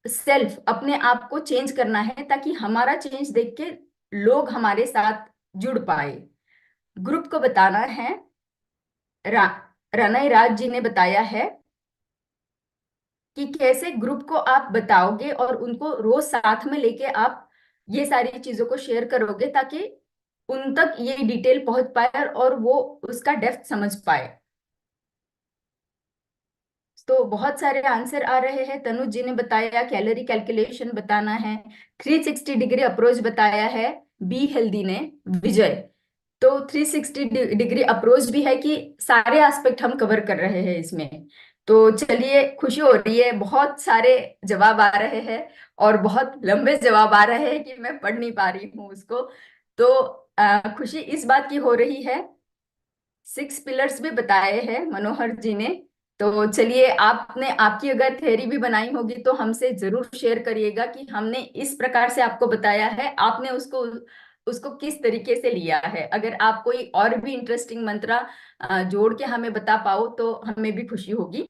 सेल्फ अपने आप को चेंज करना है ताकि हमारा चेंज देख के लोग हमारे साथ जुड़ पाए। ग्रुप को बताना है। रा, रनई राज जी ने बताया है कि कैसे ग्रुप को आप बताओगे और उनको रोज साथ में लेके आप ये सारी चीजों को शेयर करोगे ताकि उन तक ये डिटेल पहुंच पाए और वो उसका डेप्थ समझ पाए। तो बहुत सारे आंसर आ रहे हैं। तनुज जी ने बताया कैलोरी कैलकुलेशन बताना है। 360 डिग्री अप्रोच बताया है बी हेल्दी ने, विजय। तो 360 डिग्री अप्रोच भी है कि सारे एस्पेक्ट हम कवर कर रहे हैं इसमें। तो चलिए, खुशी हो रही है, बहुत सारे जवाब आ रहे हैं और बहुत लंबे जवाब आ रहे हैं कि मैं पढ़ नहीं पा रही हूँ उसको। तो खुशी इस बात की हो रही है, 6 पिलर्स भी बताए हैं मनोहर जी ने। तो चलिए, आपने आपकी अगर थ्योरी भी बनाई होगी तो हमसे जरूर शेयर करिएगा कि हमने इस प्रकार से आपको बताया है, आपने उसको उसको किस तरीके से लिया है। अगर आप कोई और भी इंटरेस्टिंग मंत्र जोड़ के हमें बता पाओ तो हमें भी खुशी होगी।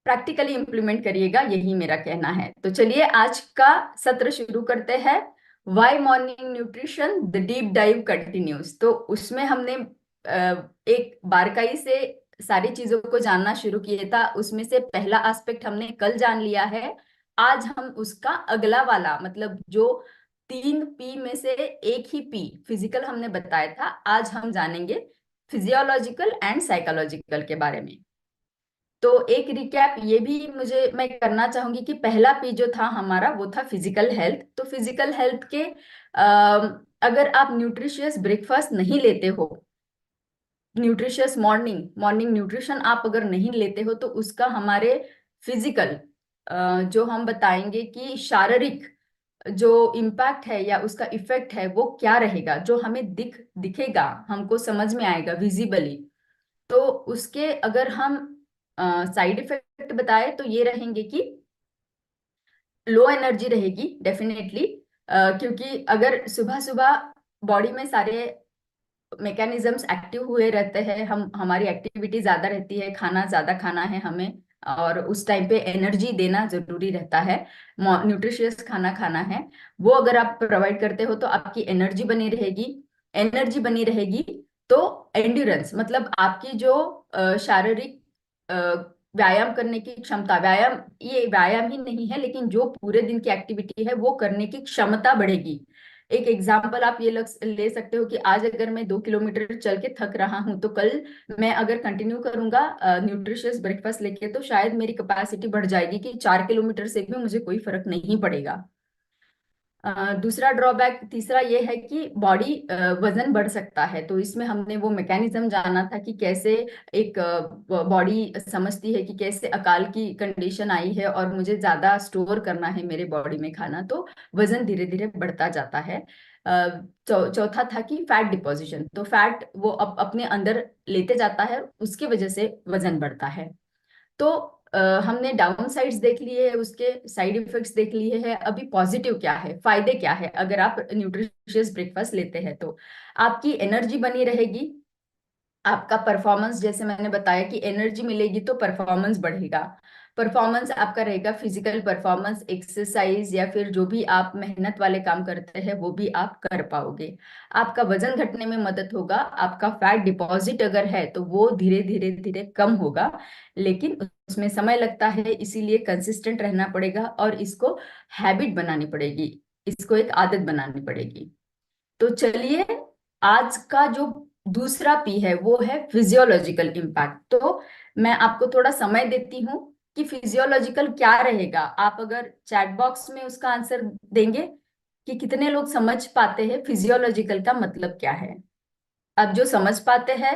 प्रैक्टिकली इंप्लीमेंट करिएगा, यही मेरा कहना है। तो चलिए, आज का सत्र शुरू करते हैं। Why morning nutrition the deep dive continues. तो उसमें हमने एक बारकाई से सारी चीजों को जानना शुरू किया था। उसमें से पहला एस्पेक्ट हमने कल जान लिया है। आज हम उसका अगला वाला, मतलब जो 3 P में से एक ही P फिजिकल हमने बताया था, आज हम जानेंगे फिजियोलॉजिकल एंड साइकोलॉजिकल के बारे में। तो एक रिकैप ये भी मैं करना चाहूंगी कि पहला पी जो था हमारा वो था फिजिकल हेल्थ। तो फिजिकल हेल्थ के अगर आप न्यूट्रिशियस ब्रेकफास्ट नहीं लेते हो, न्यूट्रिशियस मॉर्निंग मॉर्निंग न्यूट्रिशन आप अगर नहीं लेते हो, तो उसका हमारे फिजिकल जो हम बताएंगे कि शारीरिक जो इम्पैक्ट है या उसका इफेक्ट है वो क्या रहेगा, जो हमें दिखेगा, हमको समझ में आएगा विजिबली। तो उसके अगर हम साइड इफेक्ट बताए तो ये रहेंगे कि लो एनर्जी रहेगी डेफिनेटली, क्योंकि अगर सुबह सुबह बॉडी में सारे मैकेनिज्म्स एक्टिव हुए रहते हैं, हम हमारी एक्टिविटी ज्यादा रहती है, खाना ज्यादा खाना है हमें, और उस टाइम पे एनर्जी देना जरूरी रहता है, न्यूट्रिशियस खाना खाना है। वो अगर आप प्रोवाइड करते हो तो आपकी एनर्जी बनी रहेगी। एनर्जी बनी रहेगी तो एंड्योरेंस, मतलब आपकी जो शारीरिक व्यायाम करने की क्षमता, व्यायाम ये व्यायाम ही नहीं है लेकिन जो पूरे दिन की एक्टिविटी है वो करने की क्षमता बढ़ेगी। एक एग्जाम्पल आप ये ले सकते हो कि आज अगर मैं 2 किलोमीटर चल के थक रहा हूं, तो कल मैं अगर कंटिन्यू करूंगा न्यूट्रिशियस ब्रेकफास्ट लेके, तो शायद मेरी कैपेसिटी बढ़ जाएगी कि 4 किलोमीटर से भी मुझे कोई फर्क नहीं पड़ेगा। दूसरा ड्रॉबैक तीसरा ये है कि बॉडी वजन बढ़ सकता है। तो इसमें हमने वो मैकेनिज्म जाना था कि कैसे एक बॉडी समझती है कि कैसे अकाल की कंडीशन आई है और मुझे ज्यादा स्टोर करना है मेरे बॉडी में खाना, तो वजन धीरे धीरे बढ़ता जाता है। चौथा था कि फैट डिपोजिशन, तो फैट वो अपने अंदर लेते जाता है, उसकी वजह से वजन बढ़ता है। तो हमने डाउन साइड्स देख लिए, उसके साइड इफेक्ट्स देख लिए हैं। अभी पॉजिटिव क्या है, फायदे क्या है अगर आप न्यूट्रिशियस ब्रेकफास्ट लेते हैं तो? आपकी एनर्जी बनी रहेगी, आपका परफॉर्मेंस, जैसे मैंने बताया कि एनर्जी मिलेगी तो परफॉर्मेंस बढ़ेगा। परफॉर्मेंस आपका रहेगा फिजिकल परफॉर्मेंस, एक्सरसाइज या फिर जो भी आप मेहनत वाले काम करते हैं वो भी आप कर पाओगे। आपका वजन घटने में मदद होगा। आपका फैट डिपॉजिट अगर है तो वो धीरे धीरे धीरे कम होगा, लेकिन उसमें समय लगता है, इसीलिए कंसिस्टेंट रहना पड़ेगा और इसको हैबिट बनानी पड़ेगी, इसको एक आदत बनानी पड़ेगी। तो चलिए, आज का जो दूसरा पी है वो है फिजियोलॉजिकल इम्पैक्ट। तो मैं आपको थोड़ा समय देती हूँ कि फिजियोलॉजिकल क्या रहेगा। आप अगर चैट बॉक्स में उसका आंसर देंगे कि कितने लोग समझ पाते हैं फिजियोलॉजिकल का मतलब क्या है। अब जो समझ पाते हैं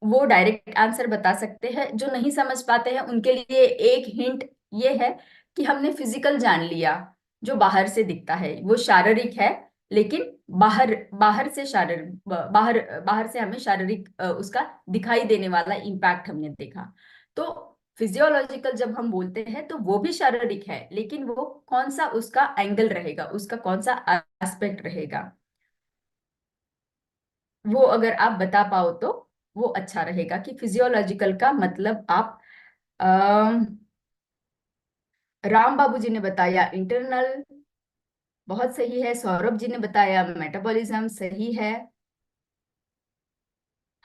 वो डायरेक्ट आंसर बता सकते हैं, जो नहीं समझ पाते हैं उनके लिए एक हिंट ये है कि हमने फिजिकल जान लिया, जो बाहर से दिखता है वो शारीरिक है, लेकिन बाहर बाहर से शारीरिक, बाहर बाहर से हमें शारीरिक उसका दिखाई देने वाला इम्पैक्ट हमने देखा। तो फिजियोलॉजिकल जब हम बोलते हैं तो वो भी शारीरिक है, लेकिन वो कौन सा उसका एंगल रहेगा, उसका कौन सा एस्पेक्ट रहेगा, वो अगर आप बता पाओ तो वो अच्छा रहेगा कि फिजियोलॉजिकल का मतलब आप। अम, राम बाबू जी ने बताया इंटरनल, बहुत सही है। सौरभ जी ने बताया मेटाबॉलिज्म, सही है।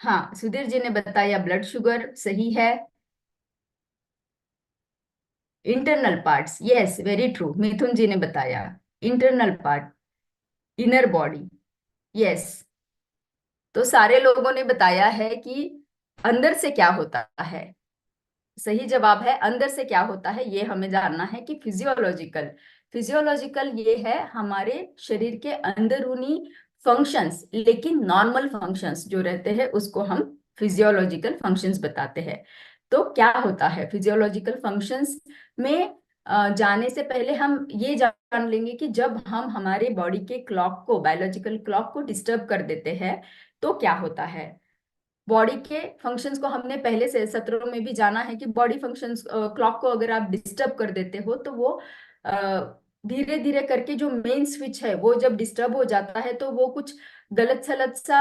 हाँ, सुधीर जी ने बताया ब्लड शुगर, सही है। Internal parts, yes very true. Mithun ji ने बताया internal part, inner body, yes. तो सारे लोगों ने बताया है कि अंदर से क्या होता है। सही जवाब है अंदर से क्या होता है, ये हमें जानना है कि फिजियोलॉजिकल। फिजियोलॉजिकल ये है हमारे शरीर के अंदरूनी फंक्शंस, लेकिन नॉर्मल फंक्शंस जो रहते हैं उसको हम फिजियोलॉजिकल फंक्शंस बताते हैं। तो क्या होता है फिजियोलॉजिकल फंक्शंस में? जाने से पहले हम ये जान लेंगे कि जब हम हमारे बॉडी के क्लॉक को, बायोलॉजिकल क्लॉक को डिस्टर्ब कर देते हैं तो क्या होता है। बॉडी के फंक्शंस को हमने पहले से सत्रों में भी जाना है कि बॉडी फंक्शंस क्लॉक को अगर आप डिस्टर्ब कर देते हो तो वो धीरे धीरे करके जो मेन स्विच है वो जब डिस्टर्ब हो जाता है तो वो कुछ गलत सलत सा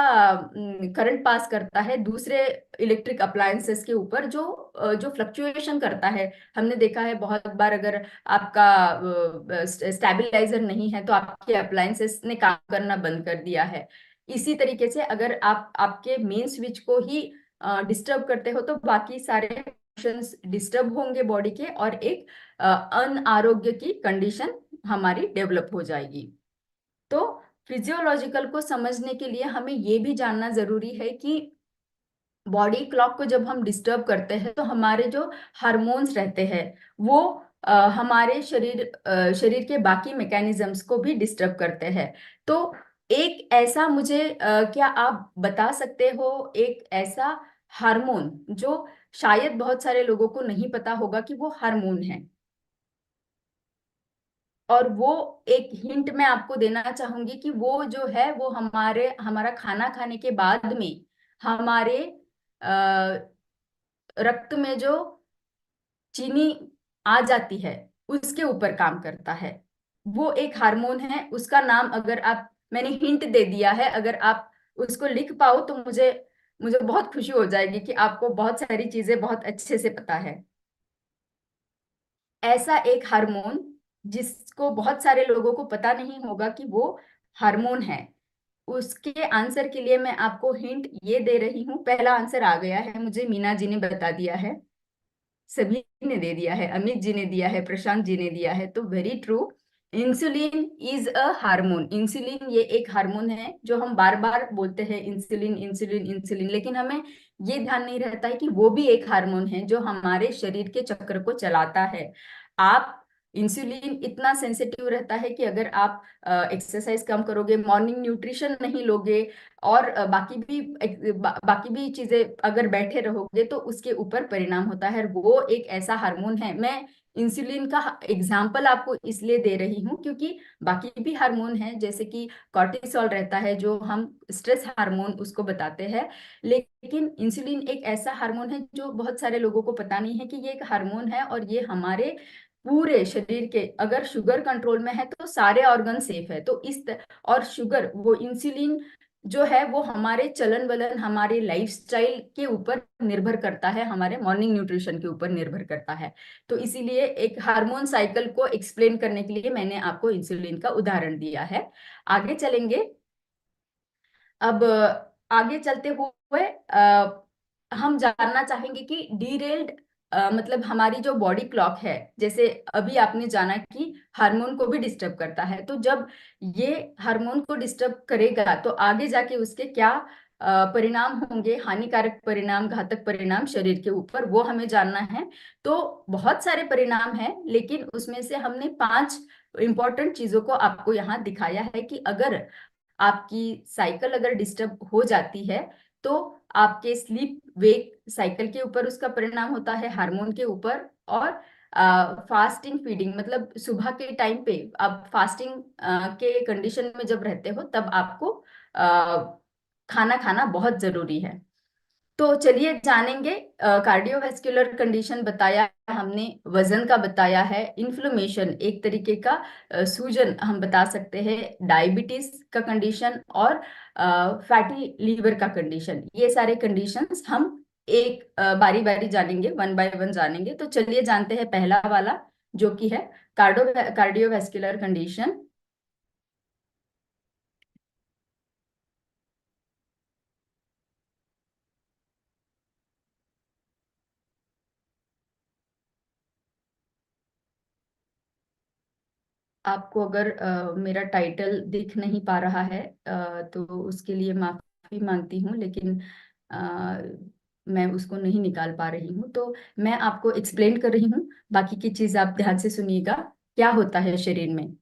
करंट पास करता है दूसरे इलेक्ट्रिक अप्लायंसेस के ऊपर, जो फ्लक्चुएशन करता है। हमने देखा है बहुत बार, अगर आपका स्टेबलाइजर नहीं है तो आपके अप्लायंसेस ने काम करना बंद कर दिया है। इसी तरीके से अगर आप आपके मेन स्विच को ही डिस्टर्ब करते हो तो बाकी सारे फंक्शंस डिस्टर्ब होंगे बॉडी के, और एक अनारोग्य की कंडीशन हमारी डेवलप हो जाएगी। तो फिजियोलॉजिकल को समझने के लिए हमें ये भी जानना जरूरी है कि बॉडी क्लॉक को जब हम डिस्टर्ब करते हैं तो हमारे जो हार्मोन्स रहते हैं वो हमारे शरीर के बाकी मैकेनिज्म्स को भी डिस्टर्ब करते हैं। तो एक ऐसा मुझे क्या आप बता सकते हो एक ऐसा हार्मोन जो शायद बहुत सारे लोगों को नहीं पता होगा कि वो हार्मोन है? और वो एक हिंट मैं आपको देना चाहूंगी कि वो जो है वो हमारा खाना खाने के बाद में हमारे रक्त में जो चीनी आ जाती है उसके ऊपर काम करता है। वो एक हार्मोन है, उसका नाम अगर आप, मैंने हिंट दे दिया है, अगर आप उसको लिख पाओ तो मुझे मुझे बहुत खुशी हो जाएगी कि आपको बहुत सारी चीजें बहुत अच्छे से पता है। ऐसा एक हार्मोन जिसको बहुत सारे लोगों को पता नहीं होगा कि वो हार्मोन है, उसके आंसर के लिए मैं आपको हिंट ये दे रही हूँ। पहला आंसर आ गया है, मुझे मीना जी ने बता दिया है, सभी ने दे दिया है, अमित जी ने दिया है, प्रशांत जी ने दिया है, तो very true. Insulin is a hormone. Insulin ये एक हार्मोन है जो हम बार बार बोलते हैं इंसुलिन इंसुलिन इंसुलिन, लेकिन हमें ये ध्यान नहीं रहता है कि वो भी एक हार्मोन है जो हमारे शरीर के चक्र को चलाता है। आप इंसुलिन इतना सेंसिटिव रहता है कि अगर आप एक्सरसाइज कम करोगे, मॉर्निंग न्यूट्रिशन नहीं लोगे और बाकी भी चीजें अगर बैठे रहोगे तो उसके ऊपर परिणाम होता है। वो एक ऐसा हार्मोन है, मैं इंसुलिन का एग्जाम्पल आपको इसलिए दे रही हूँ क्योंकि बाकी भी हार्मोन है, जैसे कि कॉर्टिसोल रहता है जो हम स्ट्रेस हार्मोन उसको बताते हैं, लेकिन इंसुलिन एक ऐसा हार्मोन है जो बहुत सारे लोगों को पता नहीं है कि ये एक हार्मोन है, और ये हमारे पूरे शरीर के, अगर शुगर कंट्रोल में है तो सारे ऑर्गन सेफ है। तो और शुगर, वो इंसुलिन जो है वो हमारे चलन वलन, हमारे लाइफस्टाइल के ऊपर निर्भर करता है, हमारे मॉर्निंग न्यूट्रिशन के ऊपर निर्भर करता है। तो इसीलिए एक हार्मोन साइकिल को एक्सप्लेन करने के लिए मैंने आपको इंसुलिन का उदाहरण दिया है। आगे चलेंगे। अब आगे चलते हुए हम जानना चाहेंगे कि डीरेल्ड मतलब हमारी जो बॉडी क्लॉक है, जैसे अभी आपने जाना कि हार्मोन को भी डिस्टर्ब करता है, तो जब ये हार्मोन को डिस्टर्ब करेगा तो आगे जाके उसके क्या परिणाम होंगे, हानिकारक परिणाम, घातक परिणाम शरीर के ऊपर, वो हमें जानना है। तो बहुत सारे परिणाम हैं, लेकिन उसमें से हमने 5 इंपॉर्टेंट चीजों को आपको यहाँ दिखाया है कि अगर आपकी साइकिल अगर डिस्टर्ब हो जाती है तो आपके स्लीप वेक साइकिल के ऊपर उसका परिणाम होता है, हार्मोन के ऊपर। और फास्टिंग फीडिंग, मतलब सुबह के टाइम पे आप फास्टिंग के कंडीशन में जब रहते हो तब आपको खाना खाना बहुत जरूरी है। तो चलिए जानेंगे। कार्डियोवैस्कुलर कंडीशन बताया हमने, वजन का बताया है, इन्फ्लेमेशन एक तरीके का सूजन हम बता सकते हैं, डायबिटीज का कंडीशन, और फैटी लीवर का कंडीशन। ये सारे कंडीशंस हम एक बारी बारी जानेंगे, वन बाय वन जानेंगे। तो चलिए जानते हैं पहला वाला, जो कि है कार्डियोवैस्कुलर कंडीशन। आपको अगर मेरा टाइटल दिख नहीं पा रहा है तो उसके लिए माफी मांगती हूँ, लेकिन अ, मैं उसको नहीं निकाल पा रही हूँ। तो मैं आपको एक्सप्लेन कर रही हूँ, बाकी की चीज आप ध्यान से सुनिएगा। क्या होता है शरीर में?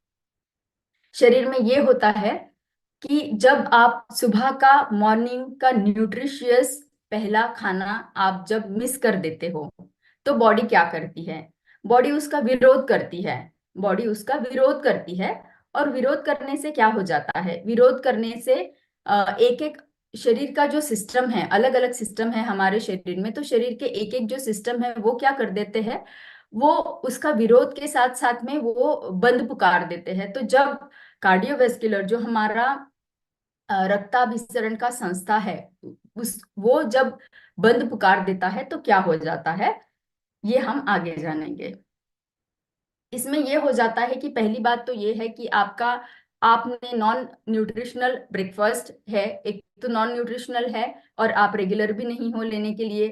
शरीर में ये होता है कि जब आप सुबह का, मॉर्निंग का न्यूट्रिशियस पहला खाना आप जब मिस कर देते हो तो बॉडी क्या करती है? बॉडी उसका विरोध करती है। बॉडी उसका विरोध करती है। और विरोध करने से क्या हो जाता है? विरोध करने से एक एक शरीर का जो सिस्टम है, अलग अलग सिस्टम है हमारे शरीर में, तो शरीर के एक एक जो सिस्टम है वो क्या कर देते हैं, वो उसका विरोध के साथ साथ में वो बंद पुकार देते हैं। तो जब कार्डियोवेस्कुलर जो हमारा रक्ताभिसरण का संस्था है, उस वो जब बंद पुकार देता है तो क्या हो जाता है, ये हम आगे जानेंगे। इसमें ये हो जाता है कि पहली बात तो ये है कि आपने नॉन न्यूट्रिशनल ब्रेकफास्ट है, एक तो नॉन न्यूट्रिशनल है, और आप रेगुलर भी नहीं हो लेने के लिए,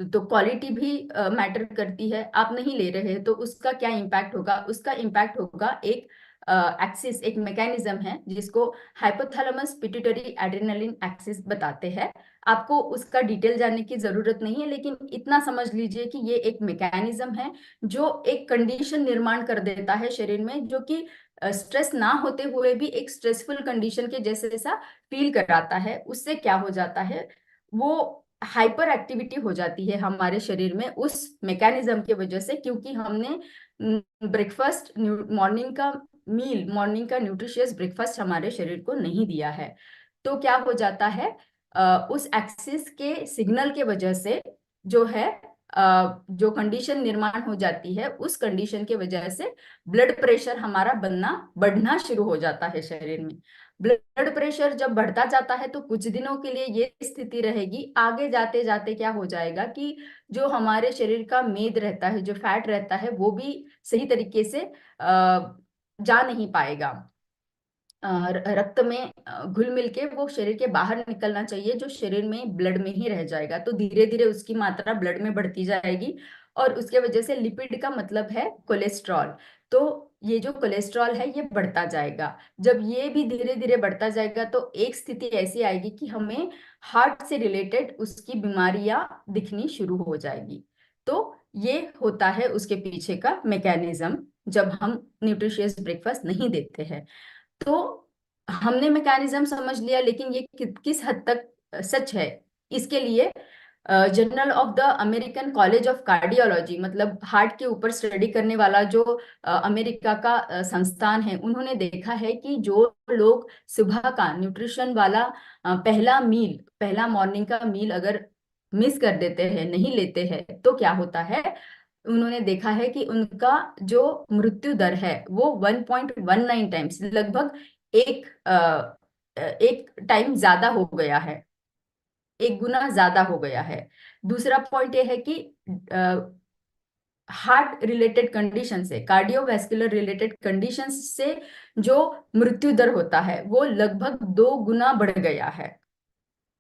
तो क्वालिटी भी मैटर करती है। आप नहीं ले रहे तो उसका क्या इम्पैक्ट होगा? उसका इम्पैक्ट होगा एक एक्सिस, एक मैकेनिज्म है जिसको हाइपोथैलेमस पिट्यूटरी एड्रेनालिन एक्सिस बताते हैं। आपको उसका डिटेल जानने की जरूरत नहीं है, लेकिन इतना समझ लीजिए कि ये एक मैकेनिज्म है जो एक कंडीशन निर्माण कर देता है शरीर में, जो कि स्ट्रेस ना होते हुए भी एक स्ट्रेसफुल कंडीशन के जैसे सा फील कराता है। उससे क्या हो जाता है, वो हाइपर एक्टिविटी हो जाती है हमारे शरीर में उस मैकेनिज्म की वजह से, क्योंकि हमने ब्रेकफास्ट, मॉर्निंग का मील, मॉर्निंग का न्यूट्रिशियस ब्रेकफास्ट हमारे शरीर को नहीं दिया है। तो क्या हो जाता है, उस एक्सिस के सिग्नल के वजह से जो है, जो कंडीशन निर्माण हो जाती है, उस कंडीशन के वजह से ब्लड प्रेशर हमारा बढ़ना शुरू हो जाता है शरीर में। ब्लड प्रेशर जब बढ़ता जाता है तो कुछ दिनों के लिए ये स्थिति रहेगी। आगे जाते जाते क्या हो जाएगा कि जो हमारे शरीर का मेद रहता है, जो फैट रहता है, वो भी सही तरीके से जा नहीं पाएगा। रक्त में घुल मिल के वो शरीर के बाहर निकलना चाहिए, जो शरीर में ब्लड में ही रह जाएगा। तो धीरे धीरे उसकी मात्रा ब्लड में बढ़ती जाएगी, और उसके वजह से लिपिड का मतलब है कोलेस्ट्रॉल। तो ये जो कोलेस्ट्रॉल है ये बढ़ता जाएगा। जब ये भी धीरे धीरे बढ़ता जाएगा तो एक स्थिति ऐसी आएगी कि हमें हार्ट से रिलेटेड उसकी बीमारियां दिखनी शुरू हो जाएगी। तो ये होता है उसके पीछे का मैकेनिज्म, जब हम न्यूट्रिशियस ब्रेकफास्ट नहीं देते हैं। तो हमने मैकेनिज्म समझ लिया, लेकिन ये किस हद तक सच है, इसके लिए journal of the American college of cardiology, मतलब हार्ट के ऊपर स्टडी करने वाला जो अमेरिका का संस्थान है, उन्होंने देखा है कि जो लोग सुबह का न्यूट्रिशन वाला पहला मॉर्निंग का मील अगर मिस कर देते हैं, नहीं लेते हैं, तो क्या होता है। उन्होंने देखा है कि उनका जो मृत्यु दर है वो 1.19 टाइम्स, लगभग एक टाइम ज्यादा हो गया है, एक गुना ज्यादा हो गया है। दूसरा पॉइंट ये है कि हार्ट रिलेटेड कंडीशन से, कार्डियोवैस्कुलर रिलेटेड कंडीशन से जो मृत्यु दर होता है वो लगभग 2 गुना बढ़ गया है।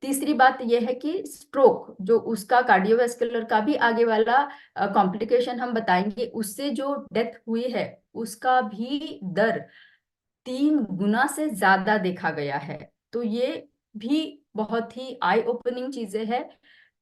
तीसरी बात यह है कि स्ट्रोक, जो उसका कार्डियोवैस्कुलर का भी आगे वाला कॉम्प्लिकेशन हम बताएंगे, उससे जो डेथ हुई है उसका भी दर 3 गुना से ज्यादा देखा गया है। तो ये भी बहुत ही आई ओपनिंग चीजें हैं।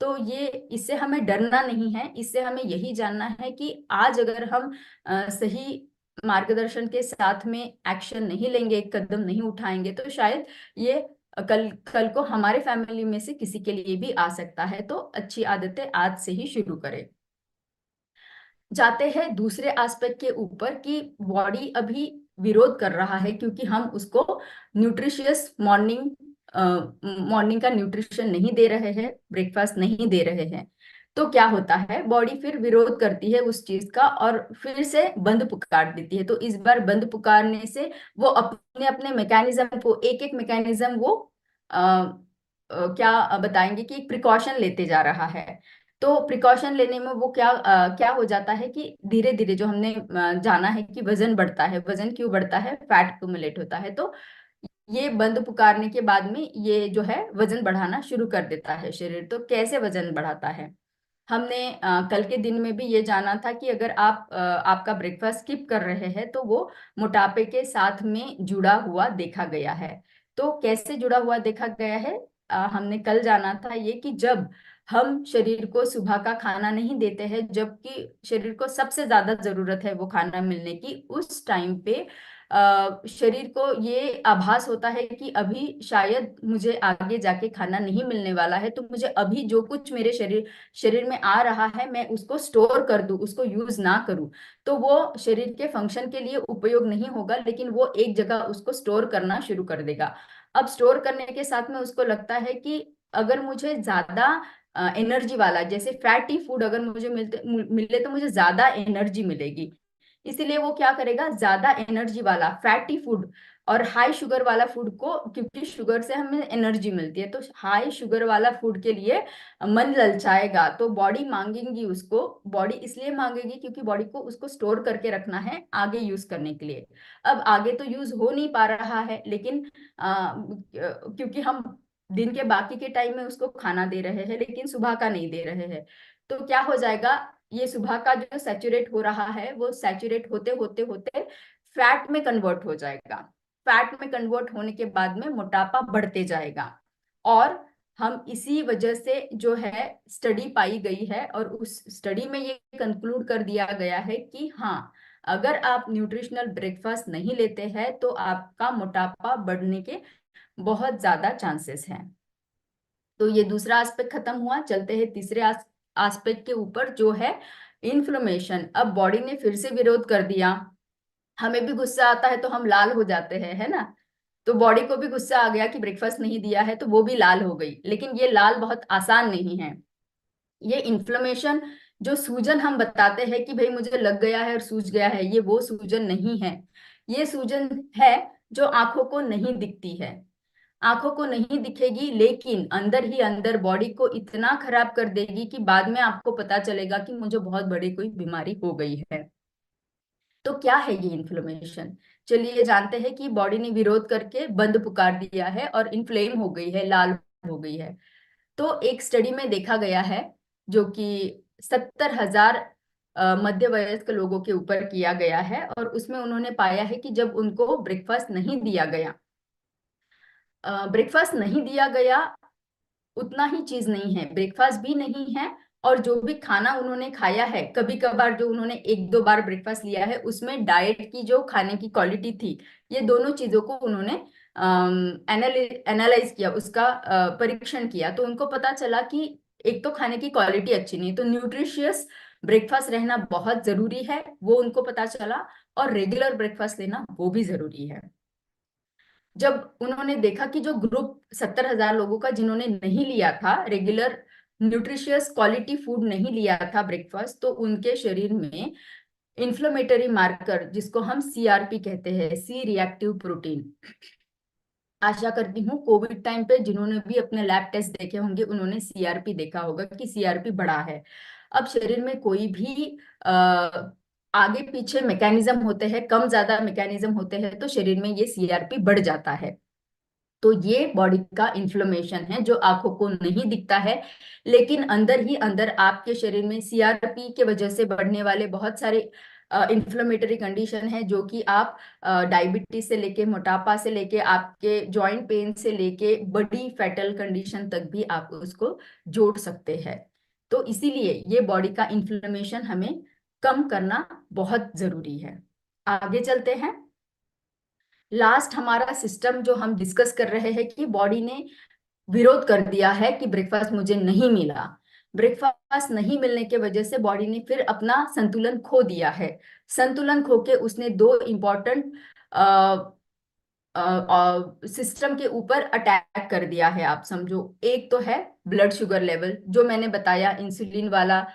तो ये, इससे हमें डरना नहीं है, इससे हमें यही जानना है कि आज अगर हम सही मार्गदर्शन के साथ में एक्शन नहीं लेंगे, एक कदम नहीं उठाएंगे, तो शायद ये कल कल को हमारे फैमिली में से किसी के लिए भी आ सकता है। तो अच्छी आदतें आज से ही शुरू करें। जाते हैं दूसरे एस्पेक्ट के ऊपर कि बॉडी अभी विरोध कर रहा है क्योंकि हम उसको न्यूट्रिशियस मॉर्निंग का न्यूट्रिशन नहीं दे रहे हैं, ब्रेकफास्ट नहीं दे रहे हैं। तो क्या होता है, बॉडी फिर विरोध करती है उस चीज का और फिर से बंद पुकार देती है। तो इस बार बंद पुकारने से वो अपने अपने मैकेनिज्म को, एक एक मैकेनिज्म वो क्या बताएंगे कि एक प्रिकॉशन लेते जा रहा है। तो प्रिकॉशन लेने में वो क्या हो जाता है कि धीरे धीरे, जो हमने जाना है कि वजन बढ़ता है, वजन क्यों बढ़ता है, फैट एक्यूमुलेट होता है। तो ये बंद पुकारने के बाद में ये जो है वजन बढ़ाना शुरू कर देता है शरीर। तो कैसे वजन बढ़ाता है, हमने कल के दिन में भी ये जाना था कि अगर आप आपका ब्रेकफास्ट स्किप कर रहे हैं तो वो मोटापे के साथ में जुड़ा हुआ देखा गया है। तो कैसे जुड़ा हुआ देखा गया है, हमने कल जाना था ये कि जब हम शरीर को सुबह का खाना नहीं देते हैं, जबकि शरीर को सबसे ज्यादा जरूरत है वो खाना मिलने की, उस टाइम पे शरीर को ये आभास होता है कि अभी शायद मुझे आगे जाके खाना नहीं मिलने वाला है, तो मुझे अभी जो कुछ मेरे शरीर में आ रहा है मैं उसको स्टोर कर दूं, उसको यूज ना करूं। तो वो शरीर के फंक्शन के लिए उपयोग नहीं होगा, लेकिन वो एक जगह उसको स्टोर करना शुरू कर देगा। अब स्टोर करने के साथ में उसको लगता है कि अगर मुझे ज्यादा एनर्जी वाला, जैसे फैटी फूड अगर मुझे मिले तो मुझे ज्यादा एनर्जी मिलेगी, इसीलिए वो क्या करेगा, ज्यादा एनर्जी वाला फैटी फूड और हाई शुगर वाला फूड को, क्योंकि शुगर से हमें एनर्जी मिलती है, तो हाई शुगर वाला फूड के लिए मन ललचाएगा। तो बॉडी मांगेगी उसको, बॉडी इसलिए मांगेगी क्योंकि बॉडी को उसको स्टोर करके रखना है आगे यूज करने के लिए। अब आगे तो यूज हो नहीं पा रहा है, लेकिन क्योंकि हम दिन के बाकी के टाइम में उसको खाना दे रहे हैं लेकिन सुबह का नहीं दे रहे हैं, तो क्या हो जाएगा, ये सुबह का जो सैचुरेट हो रहा है वो सैचुरेट होते होते होते फैट में कन्वर्ट हो जाएगा। फैट में कन्वर्ट होने के बाद में मोटापा बढ़ते जाएगा। और हम इसी वजह से जो है स्टडी पाई गई है, और उस स्टडी में ये कंक्लूड कर दिया गया है कि हाँ, अगर आप न्यूट्रिशनल ब्रेकफास्ट नहीं लेते हैं तो आपका मोटापा बढ़ने के बहुत ज्यादा चांसेस हैं। तो ये दूसरा एस्पेक्ट खत्म हुआ, चलते हैं तीसरे एस्पेक्ट के ऊपर जो है इन्फ्लेमेशन। अब बॉडी ने फिर से विरोध कर दिया, हमें भी गुस्सा आता है तो हम लाल हो जाते हैं, है ना। तो बॉडी को भी गुस्सा आ गया कि ब्रेकफास्ट नहीं दिया है, तो वो भी लाल हो गई। लेकिन ये लाल बहुत आसान नहीं है। ये इन्फ्लेमेशन, जो सूजन हम बताते हैं कि भाई मुझे लग गया है और सूज गया है, ये वो सूजन नहीं है। ये सूजन है जो आंखों को नहीं दिखती है, आंखों को नहीं दिखेगी, लेकिन अंदर ही अंदर बॉडी को इतना खराब कर देगी कि बाद में आपको पता चलेगा कि मुझे बहुत बड़ी कोई बीमारी हो गई है। तो क्या है ये इन्फ्लेमेशन, चलिए जानते हैं कि बॉडी ने विरोध करके बंद पुकार दिया है और इन्फ्लेम हो गई है, लाल हो गई है। तो एक स्टडी में देखा गया है, जो कि 70,000 मध्य वयस्क लोगों के ऊपर किया गया है, और उसमें उन्होंने पाया है कि जब उनको ब्रेकफास्ट नहीं दिया गया, ब्रेकफास्ट नहीं दिया गया उतना ही चीज नहीं है, ब्रेकफास्ट भी नहीं है, और जो भी खाना उन्होंने खाया है, कभी कभार जो उन्होंने एक दो बार ब्रेकफास्ट लिया है, उसमें डाइट की जो खाने की क्वालिटी थी, ये दोनों चीजों को उन्होंने एनालाइज किया, उसका परीक्षण किया, तो उनको पता चला कि एक तो खाने की क्वालिटी अच्छी नहीं, तो न्यूट्रिशियस ब्रेकफास्ट रहना बहुत जरूरी है, वो उनको पता चला। और रेगुलर ब्रेकफास्ट लेना वो भी जरूरी है। जब उन्होंने देखा कि जो ग्रुप 70,000 लोगों का जिन्होंने नहीं लिया था रेगुलर न्यूट्रिशियस क्वालिटी फूड नहीं लिया था ब्रेकफास्ट, तो उनके शरीर में इन्फ्लेमेटरी मार्कर, जिसको हम सीआरपी कहते हैं, सी रिएक्टिव प्रोटीन, आशा करती हूँ कोविड टाइम पे जिन्होंने भी अपने लैब टेस्ट देखे होंगे उन्होंने सीआरपी देखा होगा कि सीआरपी बढ़ा है। अब शरीर में कोई भी आगे पीछे मैकेनिज्म होते हैं, कम ज्यादा मैकेनिज्म होते हैं, तो शरीर में ये सीआरपी बढ़ जाता है। तो ये बॉडी का इन्फ्लेमेशन है जो आंखों को नहीं दिखता है, लेकिन अंदर ही अंदर आपके शरीर में सीआरपी के वजह से बढ़ने वाले बहुत सारे इन्फ्लेमेटरी कंडीशन है, जो कि आप डायबिटीज से लेके, मोटापा से लेके, आपके जॉइंट पेन से लेके बड़ी फैटल कंडीशन तक भी आप उसको जोड़ सकते हैं। तो इसीलिए ये बॉडी का इन्फ्लेमेशन हमें कम करना बहुत जरूरी है। आगे चलते हैं। लास्ट हमारा सिस्टम जो हम डिस्कस कर रहे हैं कि बॉडी ने विरोध कर दिया है कि ब्रेकफास्ट मुझे नहीं मिला। ब्रेकफास्ट नहीं मिलने के वजह से बॉडी ने फिर अपना संतुलन खो दिया है। संतुलन खो के उसने दो इम्पोर्टेंट सिस्टम के ऊपर अटैक कर दिया है, आप समझो। एक तो है ब्लड शुगर लेवल, जो मैंने बताया इंसुलिन वाला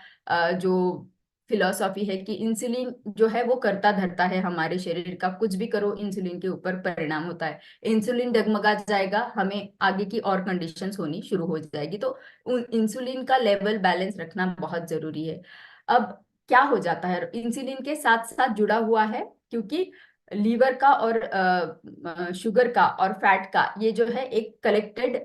जो फिलॉसफी है कि इंसुलिन जो है वो करता धरता है हमारे शरीर का, कुछ भी करो इंसुलिन के ऊपर परिणाम होता है। इंसुलिन डगमगा जाएगा, हमें आगे की और कंडीशंस होनी शुरू हो जाएगी। तो इंसुलिन का लेवल बैलेंस रखना बहुत जरूरी है। अब क्या हो जाता है, इंसुलिन के साथ साथ जुड़ा हुआ है, क्योंकि लीवर का और शुगर का और फैट का ये जो है एक कलेक्टेड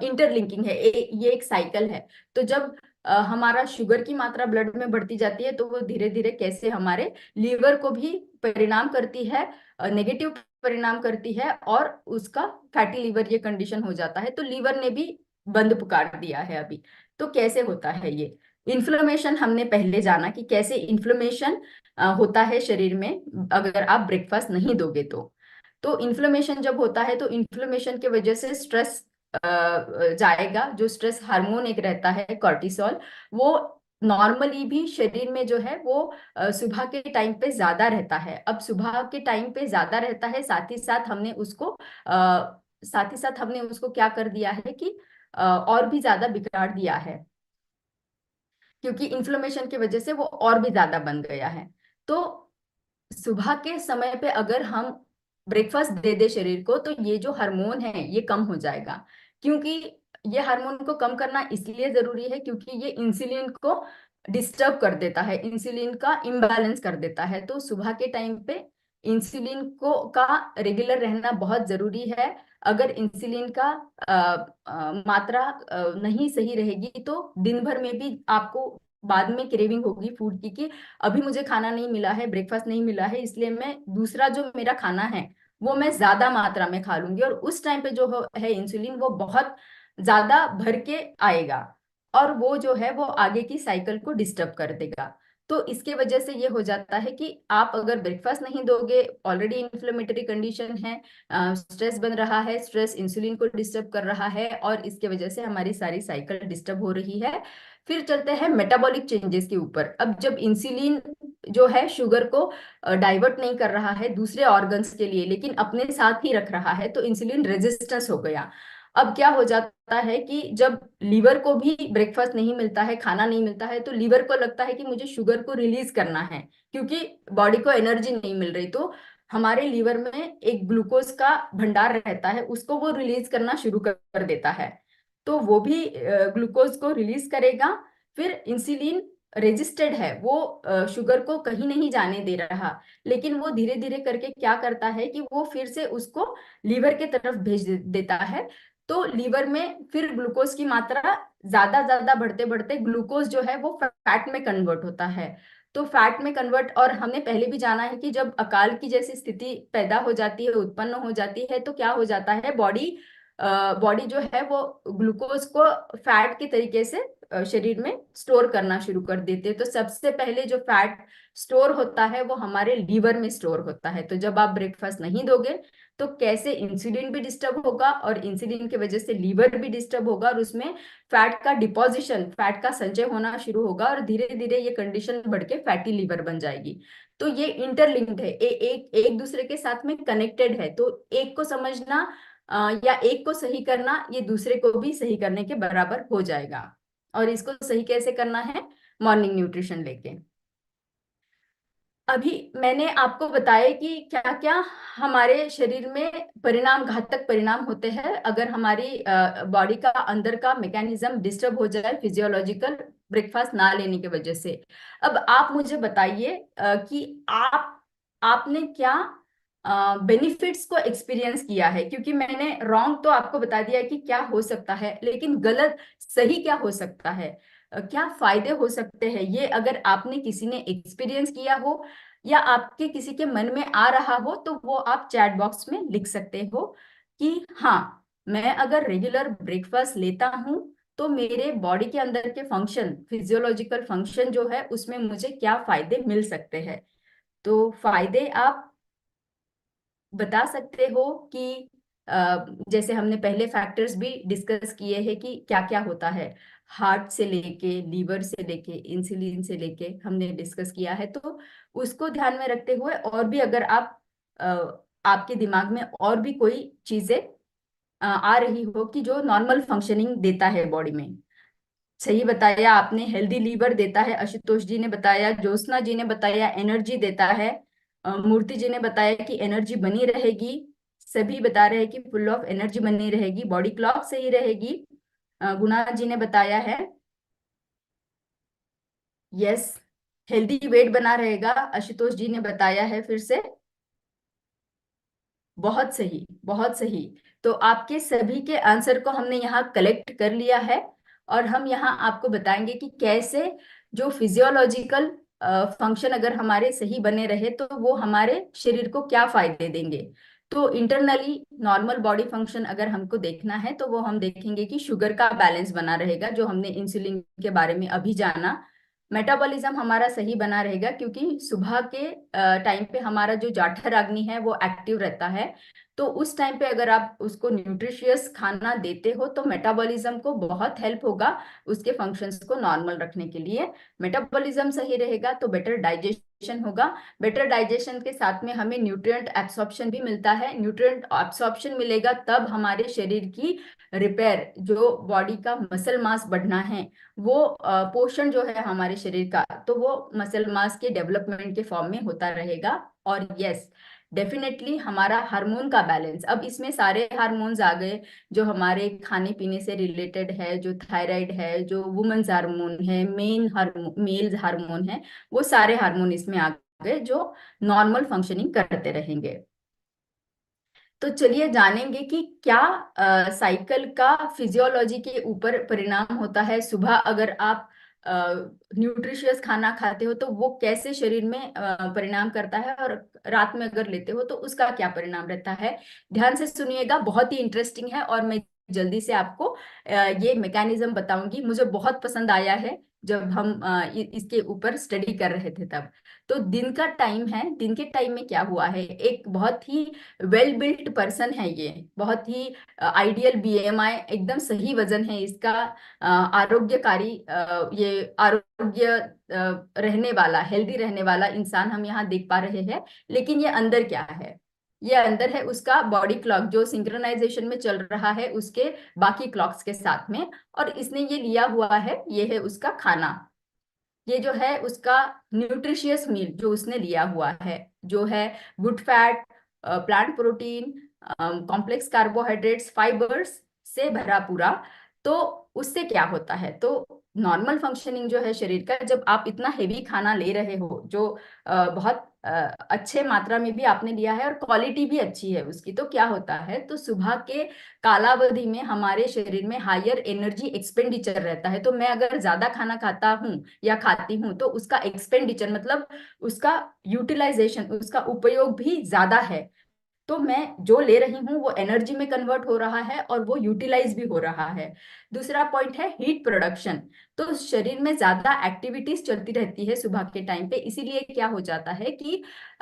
इंटरलिंकिंग है, ये एक साइकिल है। तो जब हमारा शुगर की मात्रा ब्लड में बढ़ती जाती है, तो वो धीरे धीरे कैसे हमारे लीवर को भी परिणाम करती है, नेगेटिव परिणाम करती है, और उसका फैटी लीवर ये कंडीशन हो जाता है। तो लीवर ने भी बंद पुकार दिया है अभी। तो कैसे होता है ये इन्फ्लेमेशन, हमने पहले जाना कि कैसे इन्फ्लेमेशन होता है शरीर में अगर आप ब्रेकफास्ट नहीं दोगे तो इन्फ्लेमेशन जब होता है तो इन्फ्लेमेशन की वजह से स्ट्रेस जाएगा। जो स्ट्रेस हार्मोन एक रहता है कॉर्टिसोल, वो नॉर्मली भी शरीर में जो है वो सुबह के टाइम पे ज्यादा रहता है। अब सुबह के टाइम पे ज्यादा रहता है, साथ ही साथ हमने उसको क्या कर दिया है कि और भी ज्यादा बिगाड़ दिया है, क्योंकि इन्फ्लेमेशन की वजह से वो और भी ज्यादा बन गया है। तो सुबह के समय पे अगर हम ब्रेकफास्ट दे दे शरीर को, तो ये जो हार्मोन है ये कम हो जाएगा। क्योंकि ये हार्मोन को कम करना इसलिए जरूरी है क्योंकि ये इंसुलिन को डिस्टर्ब कर देता है, इंसुलिन का इम्बैलेंस कर देता है। तो सुबह के टाइम पे इंसुलिन को का रेगुलर रहना बहुत जरूरी है। अगर इंसुलिन का मात्रा नहीं सही रहेगी तो दिन भर में भी आपको बाद में क्रेविंग होगी फूड की, कि अभी मुझे खाना नहीं मिला है, ब्रेकफास्ट नहीं मिला है, इसलिए मैं दूसरा जो मेरा खाना है वो मैं ज्यादा मात्रा में खा लूंगी। और उस टाइम पे जो है इंसुलिन वो बहुत ज्यादा भर के आएगा, और वो जो है वो आगे की साइकिल को डिस्टर्ब कर देगा। तो इसके वजह से ये हो जाता है कि आप अगर ब्रेकफास्ट नहीं दोगे, ऑलरेडी इन्फ्लेमेटरी कंडीशन है, स्ट्रेस बन रहा है, स्ट्रेस इंसुलिन को डिस्टर्ब कर रहा है, और इसके वजह से हमारी सारी साइकिल डिस्टर्ब हो रही है। फिर चलते हैं मेटाबॉलिक चेंजेस के ऊपर। अब जब इंसुलिन जो है शुगर को डाइवर्ट नहीं कर रहा है दूसरे ऑर्गन्स के लिए, लेकिन अपने साथ ही रख रहा है, तो इंसुलिन रेजिस्टेंस हो गया। अब क्या हो जाता है कि जब लीवर को भी ब्रेकफास्ट नहीं मिलता है, खाना नहीं मिलता है, तो लीवर को लगता है कि मुझे शुगर को रिलीज करना है, क्योंकि बॉडी को एनर्जी नहीं मिल रही। तो हमारे लीवर में एक ग्लूकोज का भंडार रहता है, उसको वो रिलीज करना शुरू कर देता है। तो वो भी ग्लूकोज को रिलीज करेगा। फिर इंसुलिन रेजिस्टेड है, वो शुगर को कहीं नहीं जाने दे रहा, लेकिन वो धीरे धीरे करके क्या करता है कि वो फिर से उसको लीवर के तरफ भेज देता है। तो लीवर में फिर ग्लूकोज की मात्रा ज्यादा ज्यादा बढ़ते बढ़ते ग्लूकोज जो है वो फैट में कन्वर्ट होता है। तो फैट में कन्वर्ट, और हमने पहले भी जाना है कि जब अकाल की जैसी स्थिति पैदा हो जाती है, उत्पन्न हो जाती है, तो क्या हो जाता है, बॉडी जो है वो ग्लूकोज को फैट के तरीके से शरीर में स्टोर करना शुरू कर देते हैं। तो सबसे पहले जो फैट स्टोर होता है वो हमारे लीवर में स्टोर होता है। तो जब आप ब्रेकफास्ट नहीं दोगे तो कैसे इंसुलिन भी डिस्टर्ब होगा और इंसुलिन की वजह से लीवर भी डिस्टर्ब होगा और उसमें फैट का डिपोजिशन, फैट का संचय होना शुरू होगा और धीरे धीरे ये कंडीशन बढ़ के फैटी लीवर बन जाएगी। तो ये इंटरलिंक्ड है, एक एक दूसरे के साथ में कनेक्टेड है। तो एक को समझना या एक को सही करना ये दूसरे को भी सही करने के बराबर हो जाएगा। और इसको सही कैसे करना है? मॉर्निंग न्यूट्रिशन लेके। अभी मैंने आपको बताया कि क्या क्या हमारे शरीर में परिणाम, घातक परिणाम होते हैं अगर हमारी बॉडी का अंदर का मैकेनिज्म डिस्टर्ब हो जाए फिजियोलॉजिकल ब्रेकफास्ट ना लेने की वजह से। अब आप मुझे बताइए कि आपने क्या बेनिफिट्स को एक्सपीरियंस किया है, क्योंकि मैंने रॉन्ग तो आपको बता दिया कि क्या हो सकता है, लेकिन गलत सही क्या हो सकता है, क्या फायदे हो सकते हैं, ये अगर आपने किसी ने एक्सपीरियंस किया हो या आपके किसी के मन में आ रहा हो तो वो आप चैट बॉक्स में लिख सकते हो कि हाँ, मैं अगर रेगुलर ब्रेकफास्ट लेता हूँ तो मेरे बॉडी के अंदर के फंक्शन, फिजियोलॉजिकल फंक्शन जो है उसमें मुझे क्या फायदे मिल सकते हैं। तो फायदे आप बता सकते हो कि जैसे हमने पहले फैक्टर्स भी डिस्कस किए हैं कि क्या क्या होता है, हार्ट से लेके लीवर से लेके इंसुलिन से लेके हमने डिस्कस किया है। तो उसको ध्यान में रखते हुए और भी अगर आप आपके दिमाग में और भी कोई चीजें आ रही हो कि जो नॉर्मल फंक्शनिंग देता है बॉडी में। सही बताया आपने, हेल्दी लीवर देता है, आशुतोष जी ने बताया, ज्योत्सना जी ने बताया एनर्जी देता है, मूर्ति जी ने बताया कि एनर्जी बनी रहेगी, सभी बता रहे हैं कि फुल ऑफ एनर्जी बनी रहेगी, बॉडी क्लॉक सही रहेगी। गुणा जी ने बताया है यस, हेल्दी वेट बना रहेगा, आशुतोष जी ने बताया है फिर से, बहुत सही बहुत सही। तो आपके सभी के आंसर को हमने यहाँ कलेक्ट कर लिया है और हम यहाँ आपको बताएंगे कि कैसे जो फिजियोलॉजिकल फंक्शन अगर हमारे सही बने रहे तो वो हमारे शरीर को क्या फायदे देंगे। तो इंटरनली नॉर्मल बॉडी फंक्शन अगर हमको देखना है तो वो हम देखेंगे कि शुगर का बैलेंस बना रहेगा, जो हमने इंसुलिन के बारे में अभी जाना। मेटाबॉलिज्म हमारा सही बना रहेगा क्योंकि सुबह के टाइम पे हमारा जो जाठर अग्नि है वो एक्टिव रहता है। तो उस टाइम पे अगर आप उसको न्यूट्रिशियस खाना देते हो तो मेटाबॉलिज्म को बहुत हेल्प होगा उसके फंक्शंस को नॉर्मल रखने के लिए। मेटाबॉलिज्म सही रहेगा तो बेटर डाइजेशन होगा, बेटर डाइजेशन के साथ में हमें न्यूट्रिएंट एब्सॉर्प्शन भी मिलता है, न्यूट्रिएंट एब्सॉर्प्शन मिलेगा तब हमारे शरीर की रिपेयर, जो बॉडी का मसल मास बढ़ना है वो पोषण जो है हमारे शरीर का, तो वो मसल मास के डेवलपमेंट के फॉर्म में होता रहेगा। और यस, डेफिनेटली हमारा हार्मोन का बैलेंस, अब इसमें सारे हार्मोन्स आ गए जो हमारे खाने पीने से रिलेटेड है, जो थायराइड है, जो वुमेन्स हार्मोन है, मेन हार्मोन, मेल्स हार्मोन है, वो सारे हार्मोन इसमें आ गए जो नॉर्मल फंक्शनिंग करते रहेंगे। तो चलिए जानेंगे कि क्या साइकिल का फिजियोलॉजी के ऊपर परिणाम होता है। सुबह अगर आप न्यूट्रिशियस खाना खाते हो तो वो कैसे शरीर में परिणाम करता है और रात में अगर लेते हो तो उसका क्या परिणाम रहता है। ध्यान से सुनिएगा, बहुत ही इंटरेस्टिंग है और मैं जल्दी से आपको ये मैकेनिज्म बताऊंगी। मुझे बहुत पसंद आया है जब हम इसके ऊपर स्टडी कर रहे थे तब। तो दिन का टाइम है, दिन के टाइम में क्या हुआ है, एक बहुत ही वेल बिल्ट पर्सन है, ये बहुत ही आइडियल बीएमआई, एकदम सही वजन है इसका, आरोग्यकारी ये आरोग्य रहने वाला, हेल्दी रहने वाला इंसान हम यहाँ देख पा रहे हैं। लेकिन ये अंदर क्या है, ये अंदर है उसका बॉडी क्लॉक जो सिंक्रोनाइजेशन में चल रहा है उसके बाकी क्लॉक्स के साथ में। और इसने ये लिया हुआ है, ये है उसका खाना, ये जो है उसका न्यूट्रिशियस मील जो उसने लिया हुआ है, जो है good fat, plant protein, complex carbohydrates, fibres से भरा पूरा। तो उससे क्या होता है, तो नॉर्मल फंक्शनिंग जो है शरीर का, जब आप इतना हेवी खाना ले रहे हो जो बहुत अच्छे मात्रा में भी आपने लिया है और क्वालिटी भी अच्छी है उसकी, तो क्या होता है, तो सुबह के कालावधि में हमारे शरीर में हायर एनर्जी एक्सपेंडिचर रहता है। तो मैं अगर ज्यादा खाना खाता हूँ या खाती हूँ तो उसका एक्सपेंडिचर मतलब उसका यूटिलाइजेशन, उसका उपयोग भी ज्यादा है। तो मैं जो ले रही हूँ वो एनर्जी में कन्वर्ट हो रहा है और वो यूटिलाइज भी हो रहा है। दूसरा पॉइंट है हीट प्रोडक्शन। तो शरीर में ज्यादा एक्टिविटीज चलती रहती है सुबह के टाइम पे, इसीलिए क्या हो जाता है कि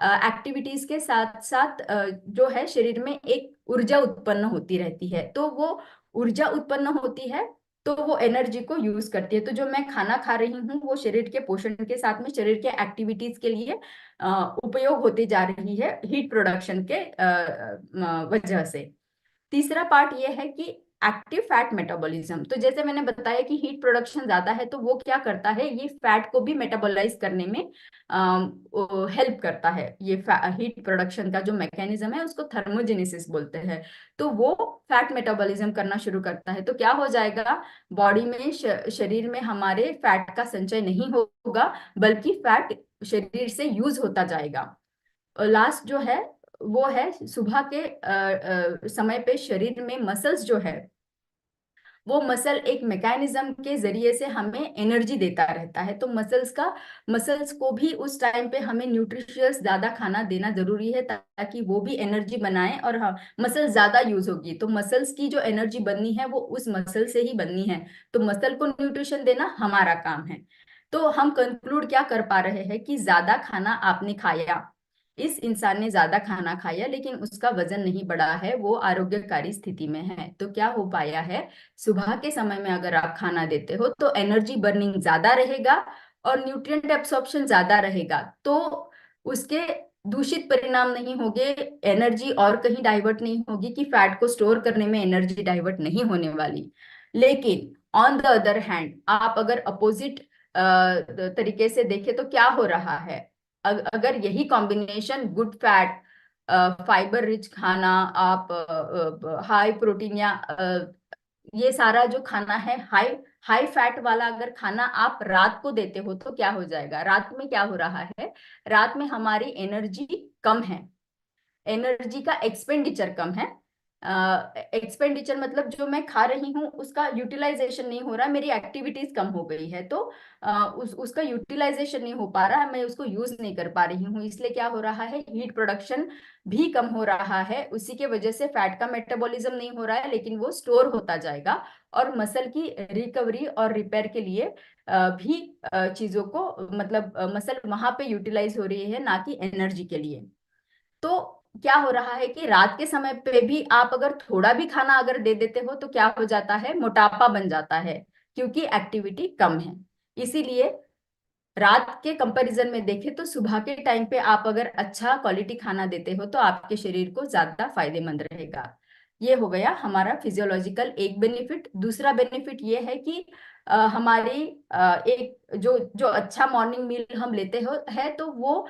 एक्टिविटीज के साथ साथ जो है शरीर में एक ऊर्जा उत्पन्न होती रहती है। तो वो ऊर्जा उत्पन्न होती है तो वो एनर्जी को यूज करती है। तो जो मैं खाना खा रही हूँ वो शरीर के पोषण के साथ में शरीर के एक्टिविटीज के लिए उपयोग होती जा रही है हीट प्रोडक्शन के वजह से। तीसरा पार्ट ये है कि एक्टिव फैट मेटाबॉलिज्म। तो जैसे मैंने बताया कि हीट प्रोडक्शन ज्यादा है तो वो क्या करता है, ये फैट को भी मेटाबोलाइज करने में हेल्प करता है। ये हीट प्रोडक्शन का जो मैकेनिज्म है उसको थर्मोजेनेसिस बोलते हैं। तो वो फैट मेटाबॉलिज्म करना शुरू करता है। तो क्या हो जाएगा, बॉडी में शरीर में हमारे फैट का संचय नहीं होगा, बल्कि फैट शरीर से यूज होता जाएगा। लास्ट जो है वो है सुबह के समय पे शरीर में मसल्स जो है वो मसल एक मैकेनिज्म के जरिए से हमें एनर्जी देता रहता है। तो मसल्स को भी उस टाइम पे हमें न्यूट्रिशियस ज्यादा खाना देना जरूरी है ताकि वो भी एनर्जी बनाए और मसल ज्यादा यूज होगी तो मसल्स की जो एनर्जी बननी है वो उस मसल से ही बननी है। तो मसल को न्यूट्रिशन देना हमारा काम है। तो हम कंक्लूड क्या कर पा रहे हैं कि ज्यादा खाना आपने खाया, इस इंसान ने ज्यादा खाना खाया लेकिन उसका वजन नहीं बढ़ा है, वो आरोग्यकारी स्थिति में है। तो क्या हो पाया है, सुबह के समय में अगर आप खाना देते हो तो एनर्जी बर्निंग ज्यादा रहेगा और न्यूट्रिएंट एब्सॉर्प्शन ज्यादा रहेगा। तो उसके दूषित परिणाम नहीं होंगे, एनर्जी और कहीं डाइवर्ट नहीं होगी कि फैट को स्टोर करने में एनर्जी डाइवर्ट नहीं होने वाली। लेकिन ऑन द अदर हैंड आप अगर अपोजिट तरीके से देखें तो क्या हो रहा है, अगर यही combination good fat, fibre rich खाना, आप हाई प्रोटीन या ये सारा जो खाना है हाई हाई फैट वाला अगर खाना आप रात को देते हो तो क्या हो जाएगा, रात में क्या हो रहा है, रात में हमारी एनर्जी कम है, एनर्जी का एक्सपेंडिचर कम है। एक्सपेंडिचर मतलब जो मैं खा रही हूँ उसका यूटिलाइजेशन नहीं हो रहा, मेरी एक्टिविटीज कम हो गई है तो उसका यूटिलाइजेशन नहीं हो पा रहा है, मैं उसको यूज नहीं कर पा रही हूँ। इसलिए क्या हो रहा है, हीट प्रोडक्शन भी कम हो रहा है, उसी के वजह से फैट का मेटाबॉलिज्म नहीं हो रहा है लेकिन वो स्टोर होता जाएगा और मसल की रिकवरी और रिपेयर के लिए भी चीजों को मतलब मसल वहां पे यूटिलाइज हो रही है ना कि एनर्जी के लिए। तो क्या हो रहा है कि रात के समय पे भी आप अगर थोड़ा भी खाना अगर दे देते हो तो क्या हो जाता है, मोटापा बन जाता है क्योंकि एक्टिविटी कम है। इसीलिए रात के कंपैरिजन में देखें तो सुबह के टाइम पे आप अगर अच्छा क्वालिटी खाना देते हो तो आपके शरीर को ज्यादा फायदेमंद रहेगा। ये हो गया हमारा फिजियोलॉजिकल एक बेनिफिट। दूसरा बेनिफिट ये है कि हमारी एक जो जो अच्छा मॉर्निंग मील हम लेते हो है तो वो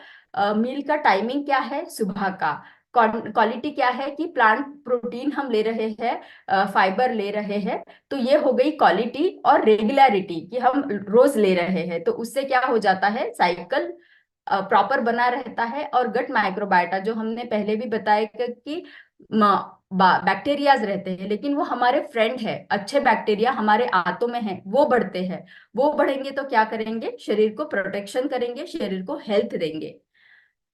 मील का टाइमिंग क्या है, सुबह का क्वालिटी क्या है कि प्लांट प्रोटीन हम ले रहे हैं, फाइबर ले रहे हैं। तो ये हो गई क्वालिटी और रेगुलरिटी कि हम रोज ले रहे हैं, तो उससे क्या हो जाता है, साइकिल प्रॉपर बना रहता है। और गट माइक्रोबायोटा जो हमने पहले भी बताया कि बैक्टीरियाज रहते हैं लेकिन वो हमारे फ्रेंड है, अच्छे बैक्टीरिया हमारे आंतों में है, वो बढ़ते हैं। वो बढ़ेंगे तो क्या करेंगे, शरीर को प्रोटेक्शन करेंगे, शरीर को हेल्थ देंगे।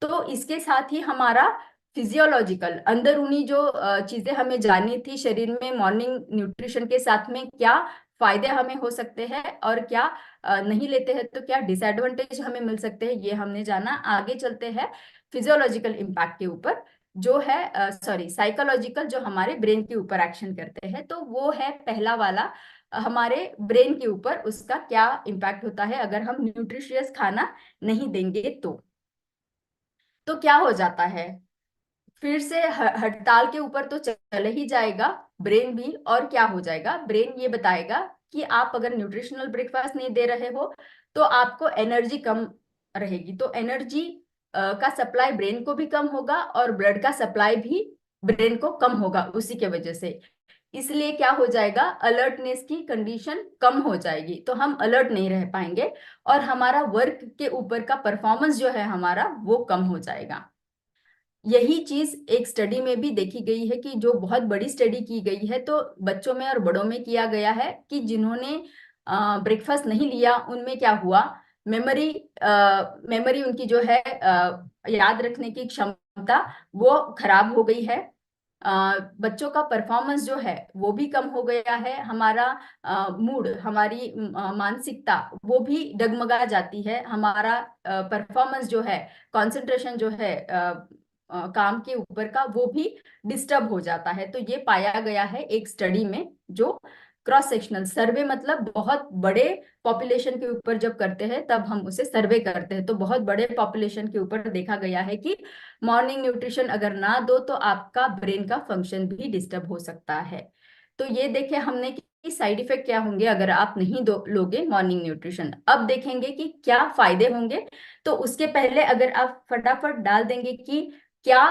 तो इसके साथ ही हमारा फिजियोलॉजिकल अंदरूनी जो चीजें हमें जाननी थी शरीर में मॉर्निंग न्यूट्रिशन के साथ में क्या फायदे हमें हो सकते हैं और क्या नहीं लेते हैं तो क्या डिसएडवांटेज हमें मिल सकते हैं, ये हमने जाना। आगे चलते हैं फिजियोलॉजिकल इम्पैक्ट के ऊपर, जो है सॉरी साइकोलॉजिकल, जो हमारे ब्रेन के ऊपर एक्शन करते हैं। तो वो है पहला वाला, हमारे ब्रेन के ऊपर उसका क्या इम्पैक्ट होता है अगर हम न्यूट्रिशियस खाना नहीं देंगे तो क्या हो जाता है, फिर से हड़ताल के ऊपर तो चले ही जाएगा ब्रेन भी। और क्या हो जाएगा, ब्रेन ये बताएगा कि आप अगर न्यूट्रिशनल ब्रेकफास्ट नहीं दे रहे हो तो आपको एनर्जी कम रहेगी। तो एनर्जी का सप्लाई ब्रेन को भी कम होगा और ब्लड का सप्लाई भी ब्रेन को कम होगा उसी के वजह से। इसलिए क्या हो जाएगा, अलर्टनेस की कंडीशन कम हो जाएगी, तो हम अलर्ट नहीं रह पाएंगे और हमारा वर्क के ऊपर का परफॉर्मेंस जो है हमारा वो कम हो जाएगा। यही चीज एक स्टडी में भी देखी गई है कि जो बहुत बड़ी स्टडी की गई है तो बच्चों में और बड़ों में किया गया है कि जिन्होंने ब्रेकफास्ट नहीं लिया उनमें क्या हुआ, मेमोरी मेमोरी उनकी जो है याद रखने की क्षमता वो खराब हो गई है। बच्चों का परफॉर्मेंस जो है वो भी कम हो गया है। हमारा मूड, हमारी मानसिकता वो भी डगमगा जाती है। हमारा परफॉर्मेंस जो है, कंसंट्रेशन जो है काम के ऊपर का, वो भी डिस्टर्ब हो जाता है। तो ये पाया गया है एक स्टडी में, जो क्रॉस सेक्शनल सर्वे, मतलब बहुत बड़े पॉपुलेशन के ऊपर जब करते हैं तब हम उसे सर्वे करते हैं, तो बहुत बड़े पॉपुलेशन के ऊपर देखा गया है कि मॉर्निंग न्यूट्रिशन अगर ना दो तो आपका ब्रेन का फंक्शन भी डिस्टर्ब हो सकता है। तो ये देखे हमने कि साइड इफेक्ट क्या होंगे अगर आप नहीं दो लोगे मॉर्निंग न्यूट्रिशन। अब देखेंगे कि क्या फायदे होंगे। तो उसके पहले अगर आप फटाफट डाल देंगे कि क्या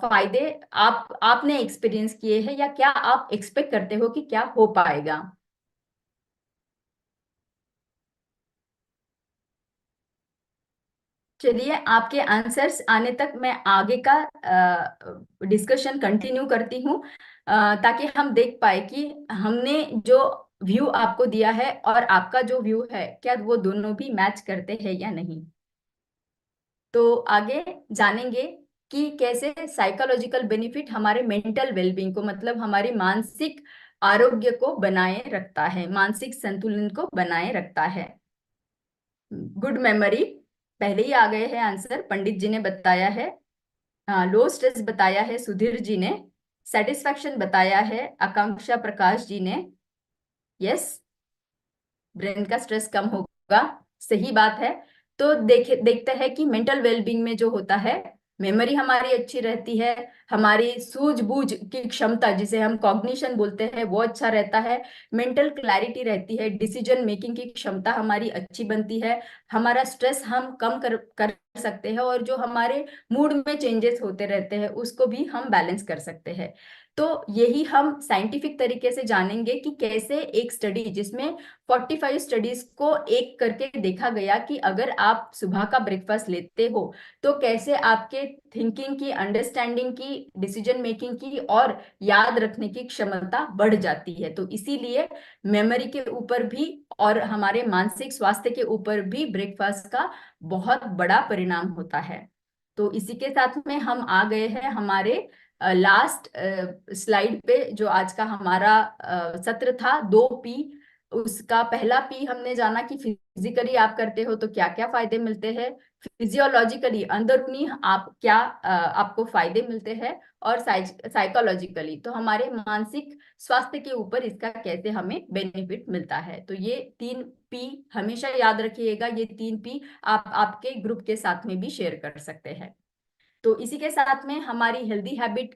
फायदे आपने एक्सपीरियंस किए हैं या क्या आप एक्सपेक्ट करते हो कि क्या हो पाएगा। चलिए, आपके आंसर्स आने तक मैं आगे का डिस्कशन कंटिन्यू करती हूँ, ताकि हम देख पाए कि हमने जो व्यू आपको दिया है और आपका जो व्यू है क्या वो दोनों भी मैच करते हैं या नहीं। तो आगे जानेंगे कि कैसे साइकोलॉजिकल बेनिफिट हमारे मेंटल वेलबींग को, मतलब हमारी मानसिक आरोग्य को बनाए रखता है, मानसिक संतुलन को बनाए रखता है। गुड मेमोरी पहले ही आ गए हैं आंसर, पंडित जी ने बताया है। लो स्ट्रेस बताया है सुधीर जी ने। सेटिस्फैक्शन बताया है आकांक्षा प्रकाश जी ने। यस, ब्रेन का स्ट्रेस कम होगा, सही बात है। तो देखते हैं कि मेंटल वेलबींग में जो होता है, मेमोरी हमारी अच्छी रहती है, हमारी सूझबूझ की क्षमता जिसे हम कॉग्निशन बोलते हैं वो अच्छा रहता है, मेंटल क्लैरिटी रहती है, डिसीजन मेकिंग की क्षमता हमारी अच्छी बनती है, हमारा स्ट्रेस हम कम कर सकते हैं, और जो हमारे मूड में चेंजेस होते रहते हैं उसको भी हम बैलेंस कर सकते हैं। तो यही हम साइंटिफिक तरीके से जानेंगे कि कैसे एक स्टडी जिसमें 45 स्टडीज को एक करके देखा गया कि अगर आप सुबह का ब्रेकफास्ट लेते हो तो कैसे आपके थिंकिंग की, अंडरस्टैंडिंग की, डिसीजन मेकिंग की और याद रखने की क्षमता बढ़ जाती है। तो इसीलिए मेमोरी के ऊपर भी और हमारे मानसिक स्वास्थ्य के ऊपर भी ब्रेकफास्ट का बहुत बड़ा परिणाम होता है। तो इसी के साथ में हम आ गए हैं हमारे लास्ट स्लाइड पे, जो आज का हमारा सत्र था 2 पी। उसका पहला पी हमने जाना कि फिजिकली आप करते हो तो क्या क्या फायदे मिलते हैं, फिजियोलॉजिकली अंदरूनी आप क्या आपको फायदे मिलते हैं, और साइकोलॉजिकली तो हमारे मानसिक स्वास्थ्य के ऊपर इसका कैसे हमें बेनिफिट मिलता है। तो ये 3 पी हमेशा याद रखिएगा, ये 3 पी आप आपके ग्रुप के साथ में भी शेयर कर सकते हैं। तो इसी के साथ में हमारी हेल्दी हैबिट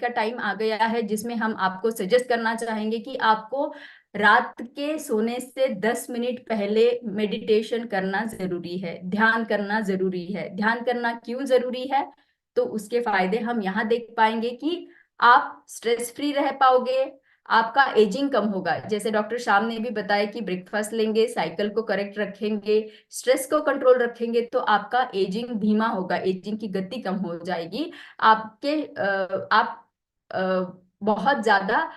का टाइम आ गया है, जिसमें हम आपको सजेस्ट करना चाहेंगे कि आपको रात के सोने से 10 मिनट पहले मेडिटेशन करना जरूरी है, ध्यान करना जरूरी है। ध्यान करना क्यों जरूरी है, तो उसके फायदे हम यहाँ देख पाएंगे कि आप स्ट्रेस फ्री रह पाओगे, आपका एजिंग कम होगा। जैसे डॉक्टर श्याम ने भी बताया कि ब्रेकफास्ट लेंगे, साइकिल को करेक्ट रखेंगे, स्ट्रेस को कंट्रोल रखेंगे तो आपका एजिंग धीमा होगा, एजिंग की गति कम हो जाएगी। आप बहुत ज्यादा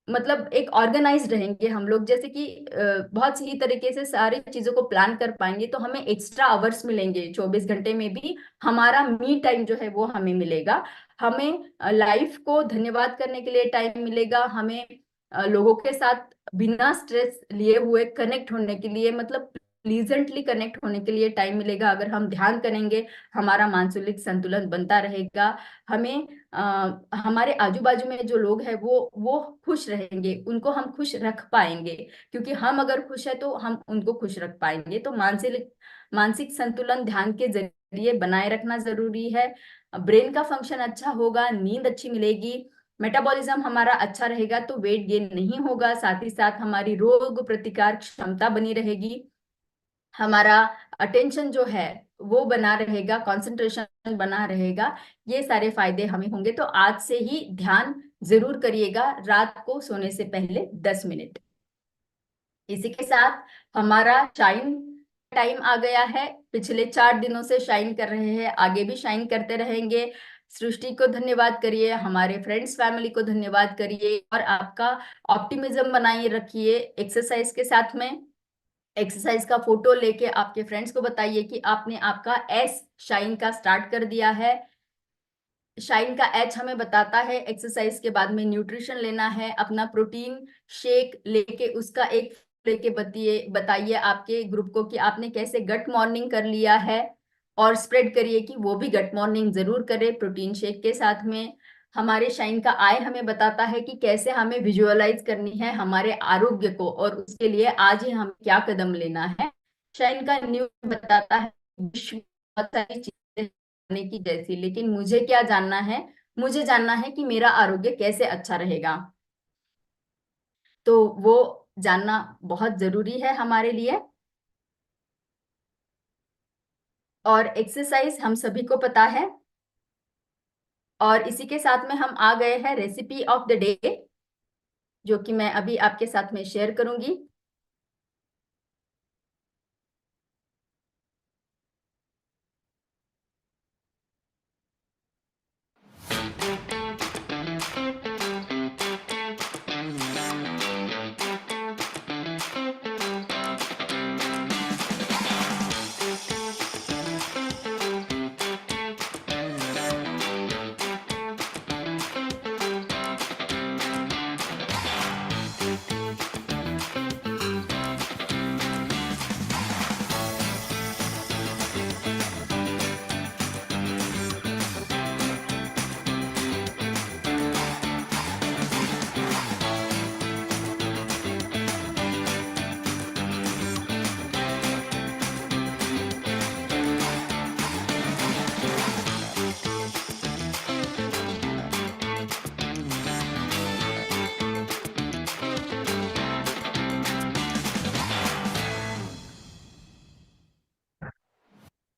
मतलब एक ऑर्गेनाइज रहेंगे हम लोग, जैसे कि बहुत सही तरीके से सारी चीजों को प्लान कर पाएंगे। तो हमें एक्स्ट्रा आवर्स मिलेंगे, 24 घंटे में भी हमारा मी टाइम जो है वो हमें मिलेगा। हमें लाइफ को धन्यवाद करने के लिए टाइम मिलेगा, हमें लोगों के साथ बिना स्ट्रेस लिए हुए कनेक्ट होने के लिए, मतलब प्लीजेंटली कनेक्ट होने के लिए टाइम मिलेगा। अगर हम ध्यान करेंगे हमारा मानसिक संतुलन बनता रहेगा। हमें हमारे आजू बाजू में जो लोग हैं वो खुश रहेंगे, उनको हम खुश रख पाएंगे, क्योंकि हम अगर खुश है तो हम उनको खुश रख पाएंगे। तो मानसिक मानसिक संतुलन ध्यान के जरिए बनाए रखना जरूरी है। ब्रेन का फंक्शन अच्छा होगा, नींद अच्छी मिलेगी, मेटाबॉलिज्म हमारा अच्छा रहेगा तो वेट गेन नहीं होगा, साथ ही साथ हमारी रोग प्रतिकार क्षमता बनी रहेगी, हमारा अटेंशन जो है वो बना रहेगा, कंसंट्रेशन बना रहेगा। ये सारे फायदे हमें होंगे। तो आज से ही ध्यान जरूर करिएगा रात को सोने से पहले 10 मिनट। इसी के साथ हमारा शाइन टाइम आ गया है। पिछले 4 दिनों से शाइन कर रहे हैं, आगे भी शाइन करते रहेंगे। सृष्टि को धन्यवाद करिए, हमारे फ्रेंड्स फैमिली को धन्यवाद करिए और आपका ऑप्टिमिज्म बनाए रखिए एक्सरसाइज के साथ में। एक्सरसाइज का फोटो लेके आपके फ्रेंड्स को बताइए कि आपने आपका एस शाइन का स्टार्ट कर दिया है। शाइन का एच हमें बताता है एक्सरसाइज के बाद में न्यूट्रिशन लेना है, अपना प्रोटीन शेक लेके उसका एक लेके बताइए आपके ग्रुप को कि आपने कैसे गट मॉर्निंग कर लिया है, और स्प्रेड करिए कि वो भी गट मॉर्निंग जरूर करे प्रोटीन शेक के साथ में। हमारे शाइन का आई हमें बताता है कि कैसे हमें विजुअलाइज करनी है हमारे आरोग्य को, और उसके लिए आज ही हमें क्या कदम लेना है। शाइन का न्यू बताता है विश्व में बहुत सारी चीजें जानने की जैसी, लेकिन मुझे क्या जानना है, मुझे जानना है कि मेरा आरोग्य कैसे अच्छा रहेगा। तो वो जानना बहुत जरूरी है हमारे लिए। और एक्सरसाइज हम सभी को पता है, और इसी के साथ में हम आ गए हैं रेसिपी ऑफ द डे, जो कि मैं अभी आपके साथ में शेयर करूंगी।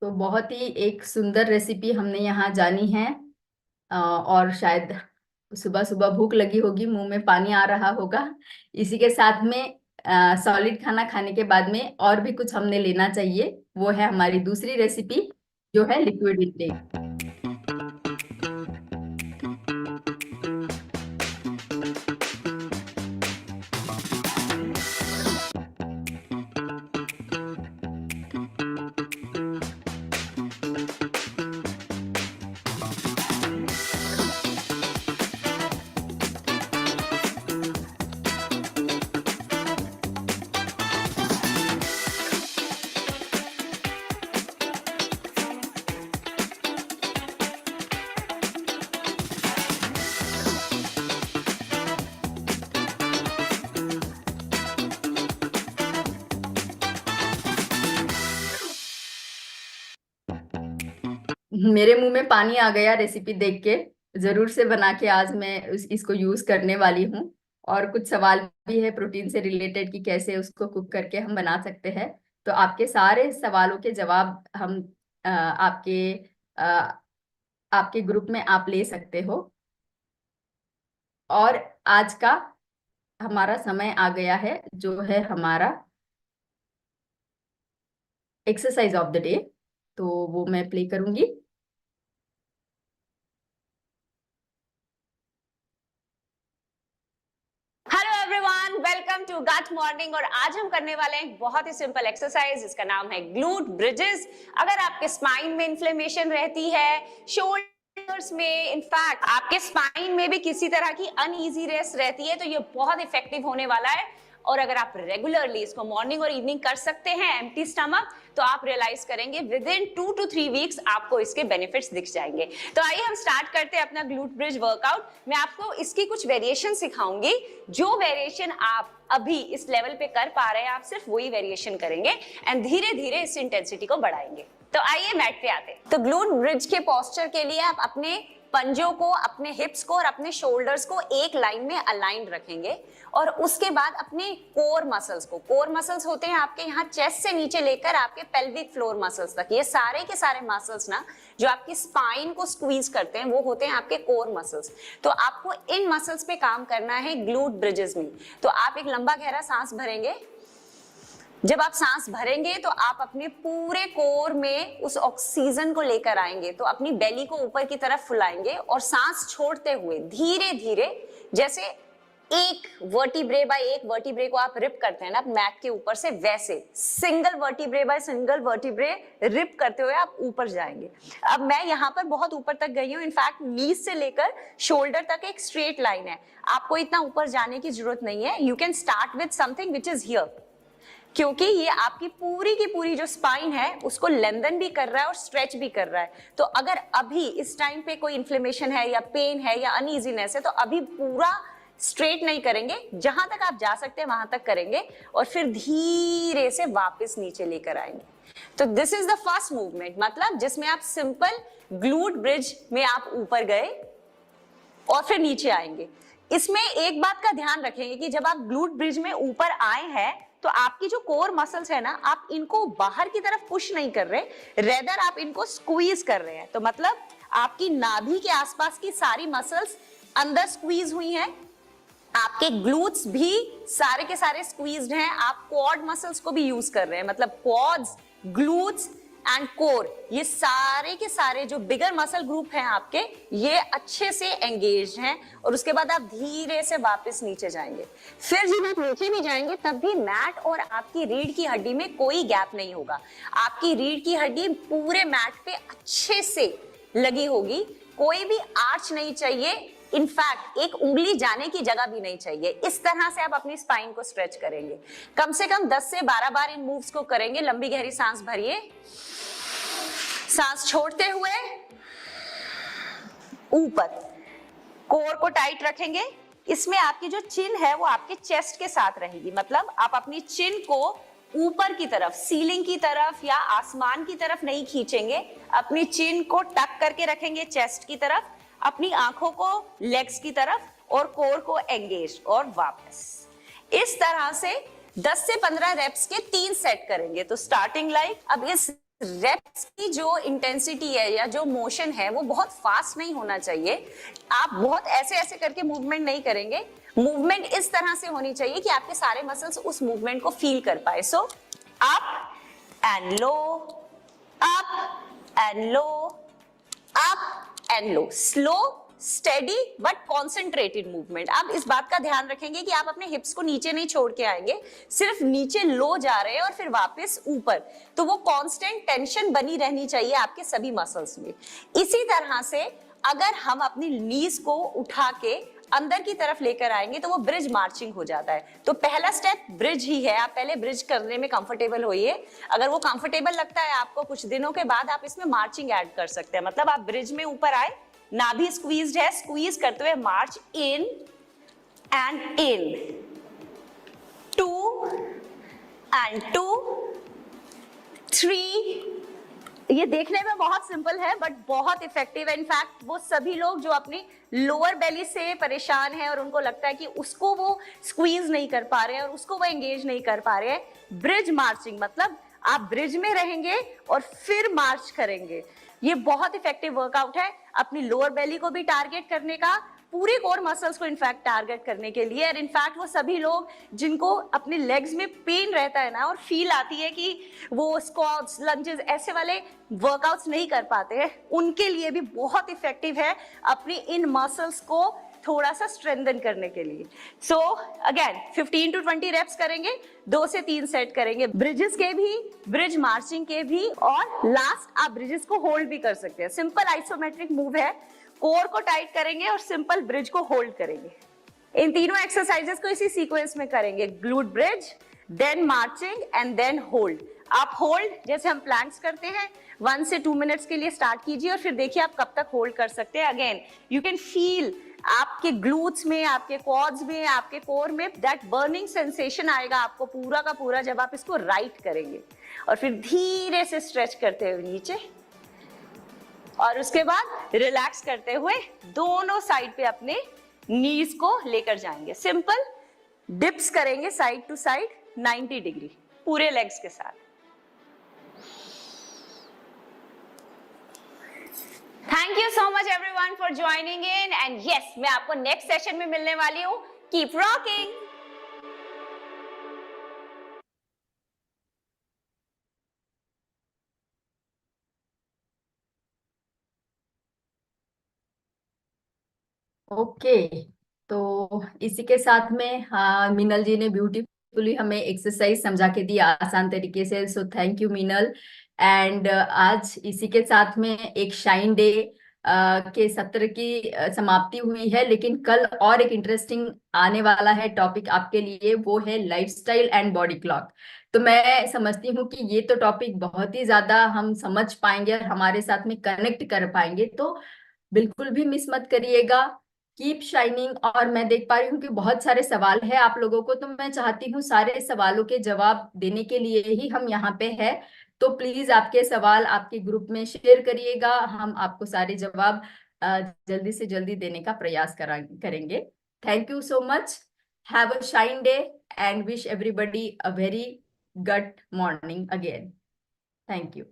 तो बहुत ही एक सुंदर रेसिपी हमने यहाँ जानी है, और शायद सुबह सुबह भूख लगी होगी, मुंह में पानी आ रहा होगा। इसी के साथ में सॉलिड खाना खाने के बाद में और भी कुछ हमने लेना चाहिए, वो है हमारी दूसरी रेसिपी जो है लिक्विड इंटेक। मेरे मुंह में पानी आ गया रेसिपी देख के। जरूर से बना के आज मैं इसको यूज करने वाली हूँ। और कुछ सवाल भी है प्रोटीन से रिलेटेड कि कैसे उसको कुक करके हम बना सकते हैं। तो आपके सारे सवालों के जवाब हम अ, आपके ग्रुप में आप ले सकते हो। और आज का हमारा समय आ गया है जो है हमारा एक्सरसाइज ऑफ द डे, तो वो मैं प्ले करूंगी। Hello everyone, welcome to gut morning. और आज हम करने वाले हैं एक बहुत ही सिंपल एक्सरसाइज जिसका नाम है ग्लूट ब्रिजेस। अगर आपके स्पाइन में इन्फ्लेमेशन रहती है, शोल्डर्स में, इनफैक्ट आपके स्पाइन में भी किसी तरह की अनईजीनेस रहती है, तो ये बहुत इफेक्टिव होने वाला है। और अगर आप रेगुलरली इसको मॉर्निंग और इवनिंग कर सकते हैं एम्प्टी स्टमक, तो आप रियलाइज करेंगे विद इन 2 to 3 वीक्स आपको इसके बेनिफिट्स दिख जाएंगे। तो आइए हम स्टार्ट करते हैं अपना ग्लूट ब्रिज वर्कआउट। मैं आपको इसकी कुछ वेरिएशन सिखाऊंगी। जो वेरिएशन आप अभी इस लेवल पे कर पा रहे हैं, आप सिर्फ वही वेरिएशन करेंगे एंड धीरे धीरे इस इंटेंसिटी को बढ़ाएंगे। तो आइए मैट पे आते हैं। तो ग्लूट ब्रिज के पोस्चर के लिए आप अपने पंजों को, अपने हिप्स को और अपने शोल्डर्स को एक लाइन में अलाइंड रखेंगे। और उसके बाद अपने कोर मसल्स को, कोर मसल्स होते हैं आपके यहाँ चेस्ट से नीचे लेकर आपके पेल्विक फ्लोर मसल्स तक, ये सारे के सारे मसल्स ना जो आपकी स्पाइन को स्क्वीज करते हैं वो होते हैं आपके कोर मसल्स। तो आपको इन मसल्स पे काम करना है ग्लूट ब्रिजेस में। तो आप एक लंबा गहरा सांस भरेंगे जब आप सांस भरेंगे तो आप अपने पूरे कोर में उस ऑक्सीजन को लेकर आएंगे, तो अपनी बेली को ऊपर की तरफ फुलाएंगे और सांस छोड़ते हुए धीरे धीरे, जैसे एक वर्टिब्रे बाय एक वर्टिब्रे को आप रिप करते हैं ना मैट के ऊपर से, वैसे single vertebra by single vertebra rip करते हुए आप ऊपर जाएंगे। अब मैं यहाँ पर बहुत ऊपर तक गई हूँ, इनफैक्ट नीज से लेकर शोल्डर तक एक स्ट्रेट लाइन है, आपको इतना ऊपर जाने की जरूरत नहीं है। You can start with something which is here, क्योंकि ये आपकी पूरी की पूरी जो स्पाइन है उसको लेंथन भी कर रहा है और स्ट्रेच भी कर रहा है। तो अगर अभी इस टाइम पे कोई इन्फ्लेमेशन है या पेन है या अनईजीनेस है, तो अभी पूरा स्ट्रेट नहीं करेंगे, जहां तक आप जा सकते हैं वहां तक करेंगे और फिर धीरे से वापस नीचे लेकर आएंगे। तो this is the first movement, मतलब जिसमें आप सिंपल ग्लूट ब्रिज में आप ऊपर गए और फिर नीचे आएंगे। इसमें एक बात का ध्यान रखेंगे कि जब आप ग्लूट ब्रिज में ऊपर आए हैं तो आपकी जो कोर मसल्स है ना, आप इनको बाहर की तरफ पुश नहीं कर रहे, रेदर आप इनको स्क्वीज कर रहे हैं। तो मतलब आपकी नाभि के आसपास की सारी मसल्स अंदर स्क्वीज हुई हैं, आपके ग्लूट्स भी सारे के सारे स्क्वीज्ड हैं, आप क्वाड मसल्स को भी यूज कर रहे हैं, मतलब क्वाड्स, ग्लूट्स एंड कोर, ये सारे के सारे जो बिगर मसल ग्रुप हैं आपके, ये अच्छे से एंगेज हैं। और उसके बाद आप धीरे से वापस नीचे जाएंगे। फिर जब आप नीचे भी जाएंगे तब भी मैट और आपकी रीढ़ की हड्डी में कोई गैप नहीं होगा, आपकी रीढ़ की हड्डी पूरे मैट पे अच्छे से लगी होगी, कोई भी आर्च नहीं चाहिए, इनफैक्ट एक उंगली जाने की जगह भी नहीं चाहिए। इस तरह से आप अपनी स्पाइन को स्ट्रेच करेंगे। कम से कम 10 से 12 बार इन मूव्स को करेंगे। लंबी गहरी सांस भरिए, सांस छोड़ते हुए ऊपर, कोर को टाइट रखेंगे। इसमें आपकी जो चिन है वो आपके चेस्ट के साथ रहेगी, मतलब आप अपनी चिन को ऊपर की तरफ, सीलिंग की तरफ या आसमान की तरफ नहीं खींचेंगे, अपनी चिन को टक करके रखेंगे चेस्ट की तरफ, अपनी आंखों को लेग्स की तरफ और कोर को एंगेज और वापस। इस तरह से 10 से 15 रेप्स के 3 सेट करेंगे। तो स्टार्टिंग लाइक, अब इस रेप्स की जो इंटेंसिटी है या जो मोशन है वो बहुत फास्ट नहीं होना चाहिए, आप बहुत ऐसे ऐसे करके मूवमेंट नहीं करेंगे, मूवमेंट इस तरह से होनी चाहिए कि आपके सारे मसल्स उस मूवमेंट को फील कर पाए। So up and low, up and low, up and low, slow steady but concentrated movement. आप इस बात का ध्यान रखेंगे कि आप अपने हिप्स को नीचे नहीं छोड़ के आएंगे, सिर्फ नीचे लो जा रहे हैं और फिर वापस ऊपर, तो वो कांस्टेंट टेंशन बनी रहनी चाहिए आपके सभी मसल्स में। इसी तरह से अगर हम अपनी नीज को उठा के अंदर की तरफ लेकर आएंगे तो वो ब्रिज मार्चिंग हो जाता है। तो पहला स्टेप ब्रिज ही है, आप पहले ब्रिज करने में कंफर्टेबल होइए। अगर वो कंफर्टेबल लगता है आपको, कुछ दिनों के बाद आप इसमें मार्चिंग ऐड कर सकते हैं। मतलब आप ब्रिज में ऊपर आए, नाभि स्क्वीज्ड है, स्क्वीज करते हुए मार्च इन एंड इन, 2 एंड 2, 3। ये देखने में बहुत सिंपल है बट बहुत इफेक्टिव है। इनफैक्ट वो सभी लोग जो अपनी लोअर बेली से परेशान है और उनको लगता है कि उसको वो स्क्वीज नहीं कर पा रहे हैं और उसको वो एंगेज नहीं कर पा रहे हैं, ब्रिज मार्चिंग मतलब आप ब्रिज में रहेंगे और फिर मार्च करेंगे। ये बहुत इफेक्टिव वर्कआउट है अपनी लोअर बेली को भी टारगेट करने का, पूरे कोर मसल्स को इनफैक्ट टारगेट करने के लिए। और इनफैक्ट वो सभी लोग जिनको अपने लेग्स में पेन रहता है ना और फील आती है कि वो स्क्वाट्स, लंजेस ऐसे वाले वर्कआउट्स नहीं कर पाते हैं, उनके लिए भी बहुत इफेक्टिव है अपनी इन मसल्स को थोड़ा सा स्ट्रेंथन करने के लिए। सो अगेन 15 to 20 रेप्स करेंगे, 2 से 3 सेट करेंगे, ब्रिजेस के भी, ब्रिज मार्चिंग के भी, और लास्ट आप ब्रिजेस को होल्ड भी कर सकते हैं। सिंपल आइसोमेट्रिक मूव है, कोर को टाइट करेंगे और सिंपल ब्रिज को होल्ड करेंगे। इन तीनों एक्सरसाइजेस को इसी सीक्वेंस में करेंगे, glute bridge, then marching and then hold. आप होल्ड जैसे हम प्लैंक्स करते हैं 1 से 2 मिनट्स के लिए स्टार्ट कीजिए और फिर देखिए आप कब तक होल्ड कर सकते हैं। अगेन यू कैन फील आपके ग्लूट्स में, आपके क्वाड्स में, आपके कोर में दैट बर्निंग सेंसेशन आएगा आपको पूरा का पूरा जब आप इसको राइट करेंगे। और फिर धीरे से स्ट्रेच करते हुए नीचे और उसके बाद रिलैक्स करते हुए दोनों साइड पे अपने नीज को लेकर जाएंगे। सिंपल डिप्स करेंगे साइड टू साइड 90 डिग्री पूरे लेग्स के साथ। Thank you so much everyone for joining in and yes, मैं आपको नेक्स्ट सेशन में मिलने वाली हूँ। Keep rocking. ओके, तो इसी के साथ में हाँ, मीनल जी ने ब्यूटीफुली हमें एक्सरसाइज समझा के दी आसान तरीके से, so thank you Meenal. And आज इसी के साथ में एक शाइन डे के सत्र की समाप्ति हुई है, लेकिन कल और एक इंटरेस्टिंग आने वाला है टॉपिक आपके लिए, वो है लाइफस्टाइल एंड बॉडी क्लॉक। तो मैं समझती हूँ कि ये तो टॉपिक बहुत ही ज्यादा हम समझ पाएंगे और हमारे साथ में कनेक्ट कर पाएंगे, तो बिल्कुल भी मिस मत करिएगा। Keep shining. और मैं देख पा रही हूँ कि बहुत सारे सवाल है आप लोगों को, तो मैं चाहती हूँ सारे सवालों के जवाब देने के लिए ही हम यहाँ पे है। तो प्लीज आपके सवाल आपके ग्रुप में शेयर करिएगा, हम आपको सारे जवाब जल्दी से जल्दी देने का प्रयास करेंगे। Thank you so much. Have a shine day and wish everybody a very good morning again. Thank you.